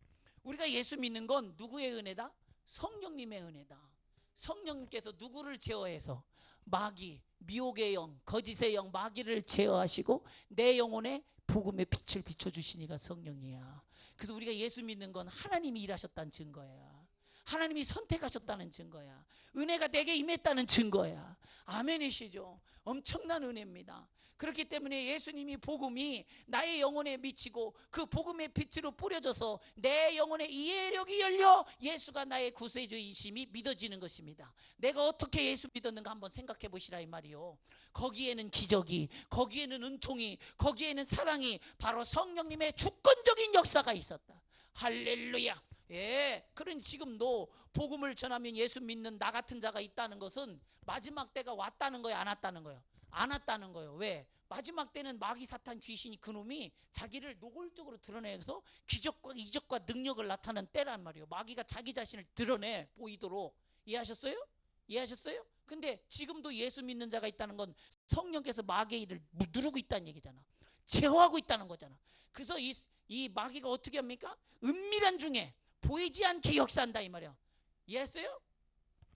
우리가 예수 믿는 건 누구의 은혜다? 성령님의 은혜다. 성령님께서 누구를 제어해서 마귀, 미혹의 영, 거짓의 영, 마귀를 제어하시고 내 영혼에 복음의 빛을 비춰주시니까 성령이야. 그래서 우리가 예수 믿는 건 하나님이 일하셨다는 증거야. 하나님이 선택하셨다는 증거야. 은혜가 내게 임했다는 증거야. 아멘이시죠? 엄청난 은혜입니다. 그렇기 때문에 예수님이 복음이 나의 영혼에 미치고 그 복음의 빛으로 뿌려져서 내 영혼에 이해력이 열려 예수가 나의 구세주이심이 믿어지는 것입니다. 내가 어떻게 예수 믿었는가 한번 생각해 보시라 이 말이요. 거기에는 기적이, 거기에는 은총이, 거기에는 사랑이, 바로 성령님의 주권적인 역사가 있었다. 할렐루야. 예, 그러니 지금도 복음을 전하면 예수 믿는 나 같은 자가 있다는 것은 마지막 때가 왔다는 거예요, 안 왔다는 거예요? 안 왔다는 거예요. 왜? 마지막 때는 마귀 사탄 귀신이 그놈이 자기를 노골적으로 드러내서 기적과 이적과 능력을 나타내는 때란 말이에요. 마귀가 자기 자신을 드러내 보이도록. 이해하셨어요? 이해하셨어요? 근데 지금도 예수 믿는 자가 있다는 건 성령께서 마귀의 일을 누르고 있다는 얘기잖아. 제어하고 있다는 거잖아. 그래서 이 마귀가 어떻게 합니까? 은밀한 중에 보이지 않게 역사한다 이 말이야. 이해했어요?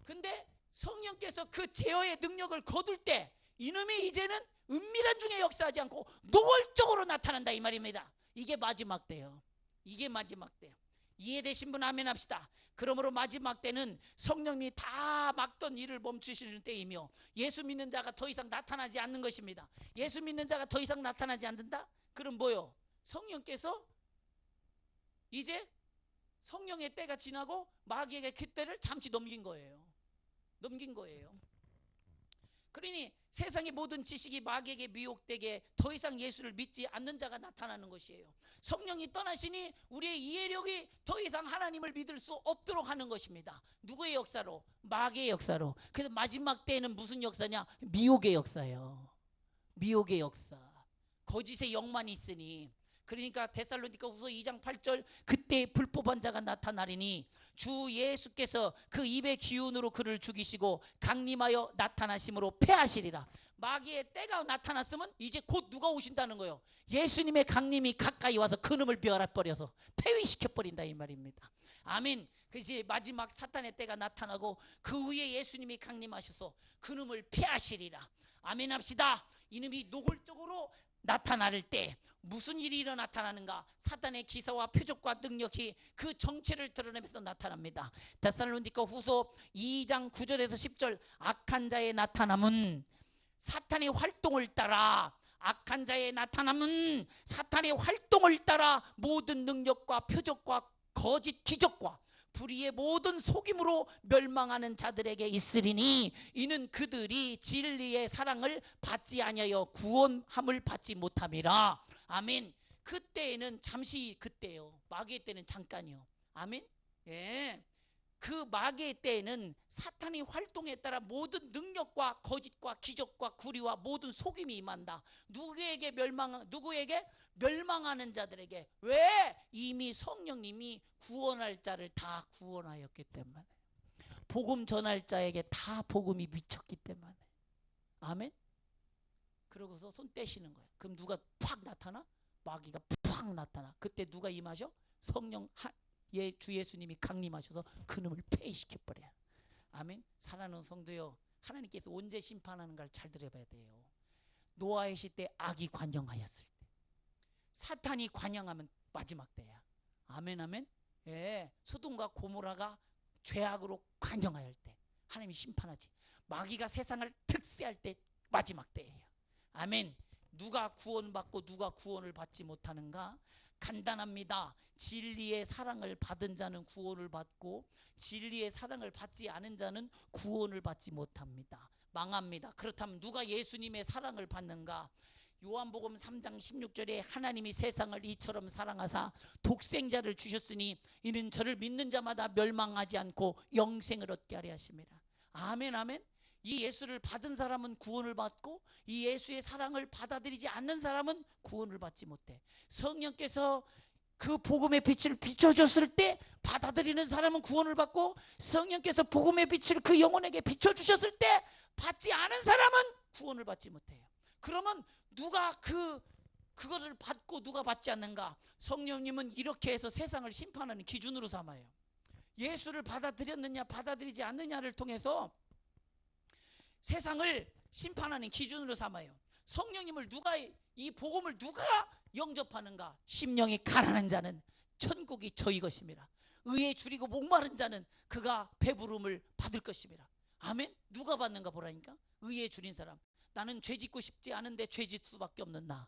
근데 성령께서 그 제어의 능력을 거둘 때 이놈이 이제는 은밀한 중에 역사하지 않고 노골적으로 나타난다 이 말입니다. 이게 마지막 때예요. 이게 마지막 때. 이해되신 분 아멘 합시다. 그러므로 마지막 때는 성령님이 다 막던 일을 멈추시는 때이며 예수 믿는 자가 더 이상 나타나지 않는 것입니다. 예수 믿는 자가 더 이상 나타나지 않는다? 그럼 뭐요? 성령께서 이제 성령의 때가 지나고 마귀에게 그 때를 잠시 넘긴 거예요. 넘긴 거예요. 그러니 세상의 모든 지식이 마귀에게 미혹되게 더 이상 예수를 믿지 않는 자가 나타나는 것이에요. 성령이 떠나시니 우리의 이해력이 더 이상 하나님을 믿을 수 없도록 하는 것입니다. 누구의 역사로? 마귀의 역사로. 그래서 마지막 때에는 무슨 역사냐? 미혹의 역사예요. 미혹의 역사. 거짓의 영만 있으니. 그러니까 데살로니가후서 2장 8절 그때 불법한 자가 나타나리니 주 예수께서 그 입의 기운으로 그를 죽이시고 강림하여 나타나심으로 패하시리라. 마귀의 때가 나타났으면 이제 곧 누가 오신다는 거예요. 예수님의 강림이 가까이 와서 그놈을 멸해버려서 폐위시켜버린다 이 말입니다. 아멘. 그래서 마지막 사탄의 때가 나타나고 그 후에 예수님이 강림하셔서 그놈을 패하시리라. 아멘 합시다. 이놈이 노골적으로 나타날 때 무슨 일이 나타나는가? 사탄의 기사와 표적과 능력이 그 정체를 드러내면서 나타납니다. 데살로니가후서 2장 9절에서 10절 악한 자의 나타남은 사탄의 활동을 따라 악한 자의 나타남은 사탄의 활동을 따라 모든 능력과 표적과 거짓 기적과 불의의 모든 속임으로 멸망하는 자들에게 있으리니 이는 그들이 진리의 사랑을 받지 아니하여 구원함을 받지 못함이라. 아멘. 그때에는 잠시 그때요. 마귀의 때는 잠깐이요. 아멘. 예. 그 마귀의 때에는 사탄의 활동에 따라 모든 능력과 거짓과 기적과 구리와 모든 속임이 임한다. 누구에게 멸망하는 자들에게. 왜? 이미 성령님이 구원할 자를 다 구원하였기 때문에. 복음 전할 자에게 다 복음이 미쳤기 때문에. 아멘. 그러고서 손 떼시는 거예요. 그럼 누가 팍 나타나? 마귀가 팍 나타나. 그때 누가 임하셔? 성령 주 예수님이 강림하셔서 그놈을 폐위시켜버려요. 아멘. 사랑하는 성도요, 하나님께서 언제 심판하는가를 잘 들어봐야 돼요. 노아의 시대 악이 관영하였을 때, 사탄이 관영하면 마지막 때야. 아멘 아멘. 예, 소돔과 고모라가 죄악으로 관영할 때 하나님이 심판하지. 마귀가 세상을 특세할 때 마지막 때예요. 아멘. 누가 구원받고 누가 구원을 받지 못하는가? 간단합니다. 진리의 사랑을 받은 자는 구원을 받고 진리의 사랑을 받지 않은 자는 구원을 받지 못합니다. 망합니다. 그렇다면 누가 예수님의 사랑을 받는가? 요한복음 3장 16절에 하나님이 세상을 이처럼 사랑하사 독생자를 주셨으니 이는 저를 믿는 자마다 멸망하지 않고 영생을 얻게 하려 하심이라. 아멘 아멘. 이 예수를 받은 사람은 구원을 받고 이 예수의 사랑을 받아들이지 않는 사람은 구원을 받지 못해. 성령께서 그 복음의 빛을 비춰줬을 때 받아들이는 사람은 구원을 받고 성령께서 복음의 빛을 그 영혼에게 비춰주셨을 때 받지 않은 사람은 구원을 받지 못해요. 그러면 누가 그 그거를 받고 누가 받지 않는가? 성령님은 이렇게 해서 세상을 심판하는 기준으로 삼아요. 예수를 받아들였느냐 받아들이지 않느냐를 통해서 세상을 심판하는 기준으로 삼아요. 성령님을 이 복음을 누가 영접하는가? 심령이 가난한 자는 천국이 저희 것입니다. 의에 줄이고 목마른 자는 그가 배부름을 받을 것입니다. 아멘. 누가 받는가 보라니까. 의에 줄인 사람. 나는 죄 짓고 싶지 않은데 죄 짓을 수밖에 없는 나.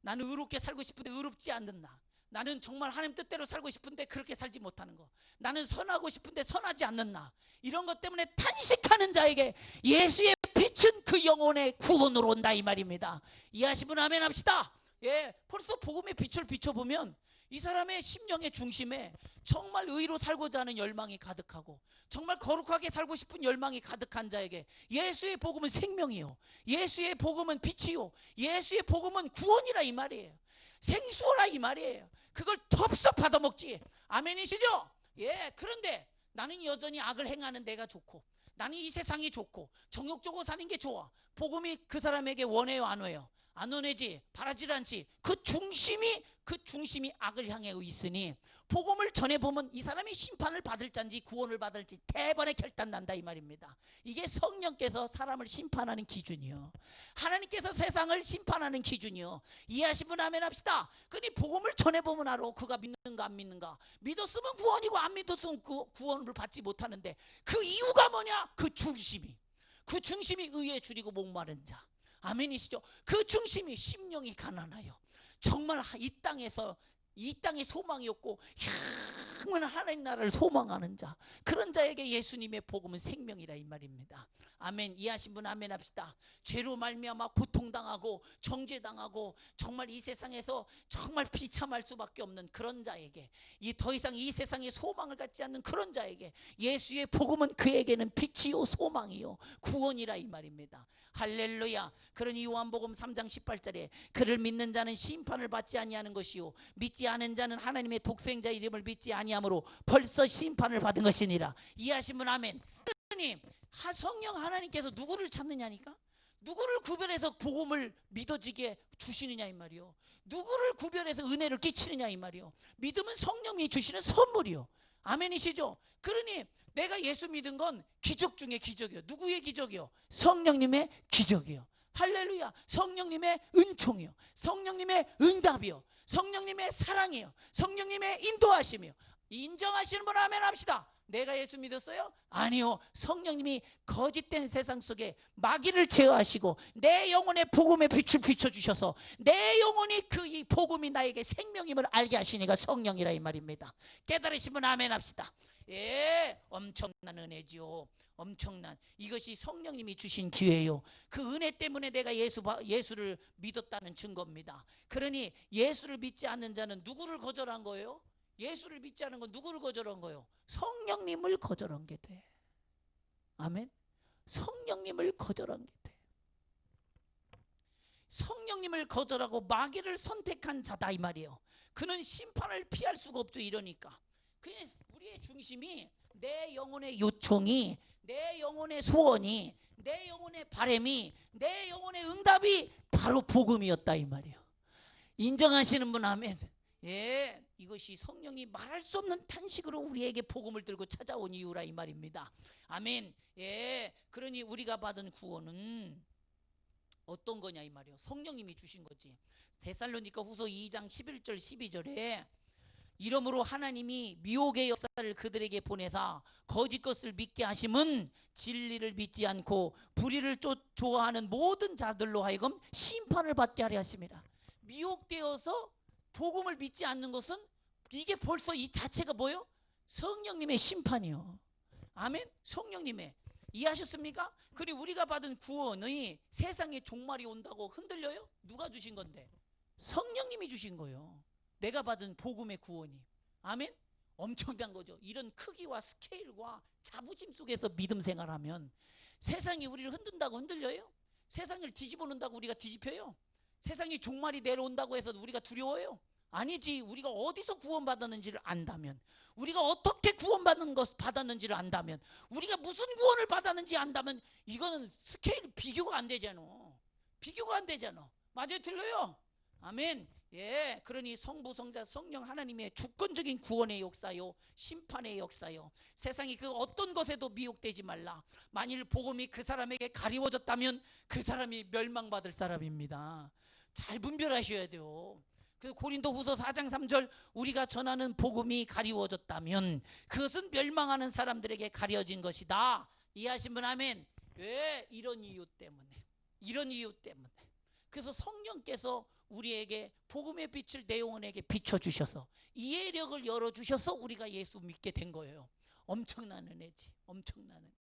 나는 의롭게 살고 싶은데 의롭지 않는 나. 나는 정말 하나님 뜻대로 살고 싶은데 그렇게 살지 못하는 거. 나는 선하고 싶은데 선하지 않는 나. 이런 것 때문에 탄식하는 자에게 예수의 빛은 그 영혼의 구원으로 온다 이 말입니다. 이해하시면 아멘 합시다. 예, 벌써 복음의 빛을 비춰보면 이 사람의 심령의 중심에 정말 의로 살고자 하는 열망이 가득하고 정말 거룩하게 살고 싶은 열망이 가득한 자에게 예수의 복음은 생명이요, 예수의 복음은 빛이요, 예수의 복음은 구원이라 이 말이에요. 생수라 이 말이에요. 그걸 덥석 받아먹지. 아멘이시죠? 예. 그런데 나는 여전히 악을 행하는 내가 좋고 나는 이 세상이 좋고 정욕적으로 사는 게 좋아. 복음이 그 사람에게 원해요 안 원해요? 안 원하지. 바라질 않지. 그 중심이 악을 향해 있으니 복음을 전해보면 이 사람이 심판을 받을 자인지 구원을 받을지 대번에 결단난다 이 말입니다. 이게 성령께서 사람을 심판하는 기준이요, 하나님께서 세상을 심판하는 기준이요. 이해하시면 아멘 합시다. 그러니 복음을 전해보면 알아. 그가 믿는가 안 믿는가. 믿었으면 구원이고 안 믿었으면 구원을 받지 못하는데 그 이유가 뭐냐? 그 중심이 의에 줄이고 목마른 자. 아멘이시죠? 그 중심이 심령이 가난하여 정말 이 땅에 소망이 없고 향한 하나님 나라를 소망하는 자, 그런 자에게 예수님의 복음은 생명이라 이 말입니다. 아멘. 이해하신 분 아멘 합시다. 죄로 말미암아 고통당하고 정죄당하고 정말 이 세상에서 정말 비참할 수밖에 없는 그런 자에게, 더 이상 이 세상에 소망을 갖지 않는 그런 자에게 예수의 복음은 그에게는 빛이요 소망이요 구원이라 이 말입니다. 할렐루야. 그러니 요한복음 3장 18절에 그를 믿는 자는 심판을 받지 아니하는 것이요 믿지 않은 자는 하나님의 독생자 이름을 믿지 아니하므로 벌써 심판을 받은 것이니라. 이해하신 분 아멘. 성령 하나님께서 누구를 찾느냐니까? 누구를 구별해서 복음을 믿어지게 주시느냐 이 말이요, 누구를 구별해서 은혜를 끼치느냐 이 말이요. 믿음은 성령이 주시는 선물이요. 아멘이시죠? 그러니 내가 예수 믿은 건 기적 중에 기적이요. 누구의 기적이요? 성령님의 기적이요. 할렐루야. 성령님의 은총이요, 성령님의 응답이요, 성령님의 사랑이요, 성령님의 인도하심이요. 인정하시는 분 아멘 합시다. 내가 예수 믿었어요? 아니요. 성령님이 거짓된 세상 속에 마귀를 제어하시고 내 영혼의 복음의 빛을 비춰주셔서 내 영혼이 이 복음이 나에게 생명임을 알게 하시니까 성령이라 이 말입니다. 깨달으시면 아멘 합시다. 예, 엄청난 은혜지요. 엄청난, 이것이 성령님이 주신 기회요. 그 은혜 때문에 내가 예수를 믿었다는 증거입니다. 그러니 예수를 믿지 않는 자는 누구를 거절한 거예요? 예수를 믿지 않은 건 누구를 거절한 거예요? 성령님을 거절한 게 돼. 아멘. 성령님을 거절한 게 돼. 성령님을 거절하고 마귀를 선택한 자다 이 말이에요. 그는 심판을 피할 수가 없죠. 이러니까 그냥 우리의 중심이 내 영혼의 요청이, 내 영혼의 소원이, 내 영혼의 바람이, 내 영혼의 응답이 바로 복음이었다 이 말이에요. 인정하시는 분 아멘. 예, 이것이 성령이 말할 수 없는 탄식으로 우리에게 복음을 들고 찾아온 이유라 이 말입니다. 아멘. 예, 그러니 우리가 받은 구원은 어떤 거냐 이 말이에요. 성령님이 주신 거지. 데살로니가 후서 2장 11절 12절에 이러므로 하나님이 미혹의 역사를 그들에게 보내사 거짓 것을 믿게 하심은 진리를 믿지 않고 불의를 좋아하는 모든 자들로 하여금 심판을 받게 하려 하심이라. 미혹되어서 복음을 믿지 않는 것은 이게 벌써 이 자체가 뭐예요? 성령님의 심판이요. 아멘. 성령님의, 이해하셨습니까? 그리고 우리가 받은 구원이 세상에 종말이 온다고 흔들려요? 누가 주신 건데? 성령님이 주신 거예요. 내가 받은 복음의 구원이. 아멘. 엄청난 거죠. 이런 크기와 스케일과 자부심 속에서 믿음 생활하면 세상이 우리를 흔든다고 흔들려요? 세상을 뒤집어 놓는다고 우리가 뒤집혀요? 세상이 종말이 내려온다고 해서 우리가 두려워요? 아니지. 우리가 어디서 구원받았는지를 안다면, 우리가 어떻게 받았는지를 안다면, 우리가 무슨 구원을 받았는지 안다면 이거는 스케일 비교가 안 되잖아. 비교가 안 되잖아. 맞아요? 틀려요? 아멘. 예, 그러니 성부, 성자, 성령 하나님의 주권적인 구원의 역사요, 심판의 역사요. 세상이 그 어떤 것에도 미혹되지 말라. 만일 복음이 그 사람에게 가리워졌다면 그 사람이 멸망받을 사람입니다. 잘 분별하셔야 돼요. 그 고린도후서 4장 3절 우리가 전하는 복음이 가리워졌다면 그것은 멸망하는 사람들에게 가려진 것이다. 이해하신 분 아멘. 왜? 이런 이유 때문에. 그래서 성령께서 우리에게 복음의 빛을 내 영혼에게 비춰주셔서 이해력을 열어주셔서 우리가 예수 믿게 된 거예요. 엄청난 은혜지. 엄청난 은혜.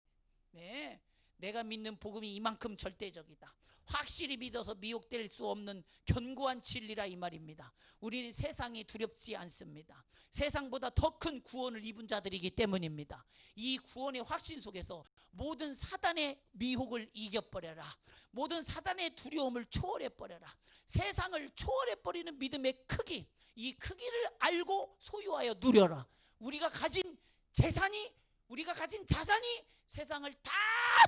네, 내가 믿는 복음이 이만큼 절대적이다. 확실히 믿어서 미혹될 수 없는 견고한 진리라 이 말입니다. 우리는 세상이 두렵지 않습니다. 세상보다 더 큰 구원을 입은 자들이기 때문입니다. 이 구원의 확신 속에서 모든 사단의 미혹을 이겨버려라. 모든 사단의 두려움을 초월해버려라. 세상을 초월해버리는 믿음의 크기, 이 크기를 알고 소유하여 누려라. 우리가 가진 재산이, 우리가 가진 자산이 세상을 다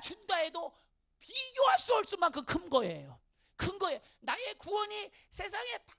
준다 해도 비교할 수 없을 만큼 큰 거예요. 큰 거예요. 나의 구원이 세상에 다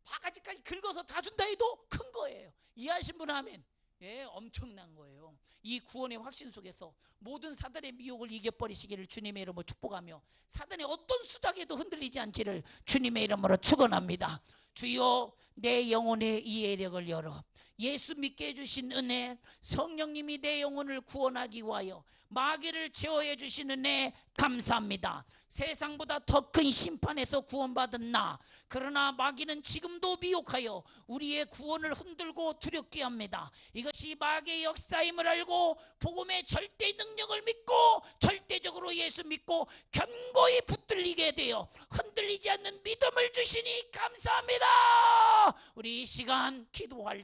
바가지까지 긁어서 다 준다 해도 큰 거예요. 이해하신 분 아멘. 예, 엄청난 거예요. 이 구원의 확신 속에서 모든 사단의 미혹을 이겨버리시기를 주님의 이름으로 축복하며 사단의 어떤 수작에도 흔들리지 않기를 주님의 이름으로 축원합니다. 주여, 내 영혼의 이해력을 열어 예수 믿게 해주신 은혜, 성령님이 내 영혼을 구원하기 위하여 마귀를 제어해 주신 은혜 감사합니다. 세상보다 더 큰 심판에서 구원받은 나, 그러나 마귀는 지금도 미혹하여 우리의 구원을 흔들고 두렵게 합니다. 이것이 마귀의 역사임을 알고 복음의 절대 능력을 믿고 절대적으로 예수 믿고 견고히 붙들리게 되어 흔들리지 않는 믿음을 주시니 감사합니다. 우리 이 시간 기도할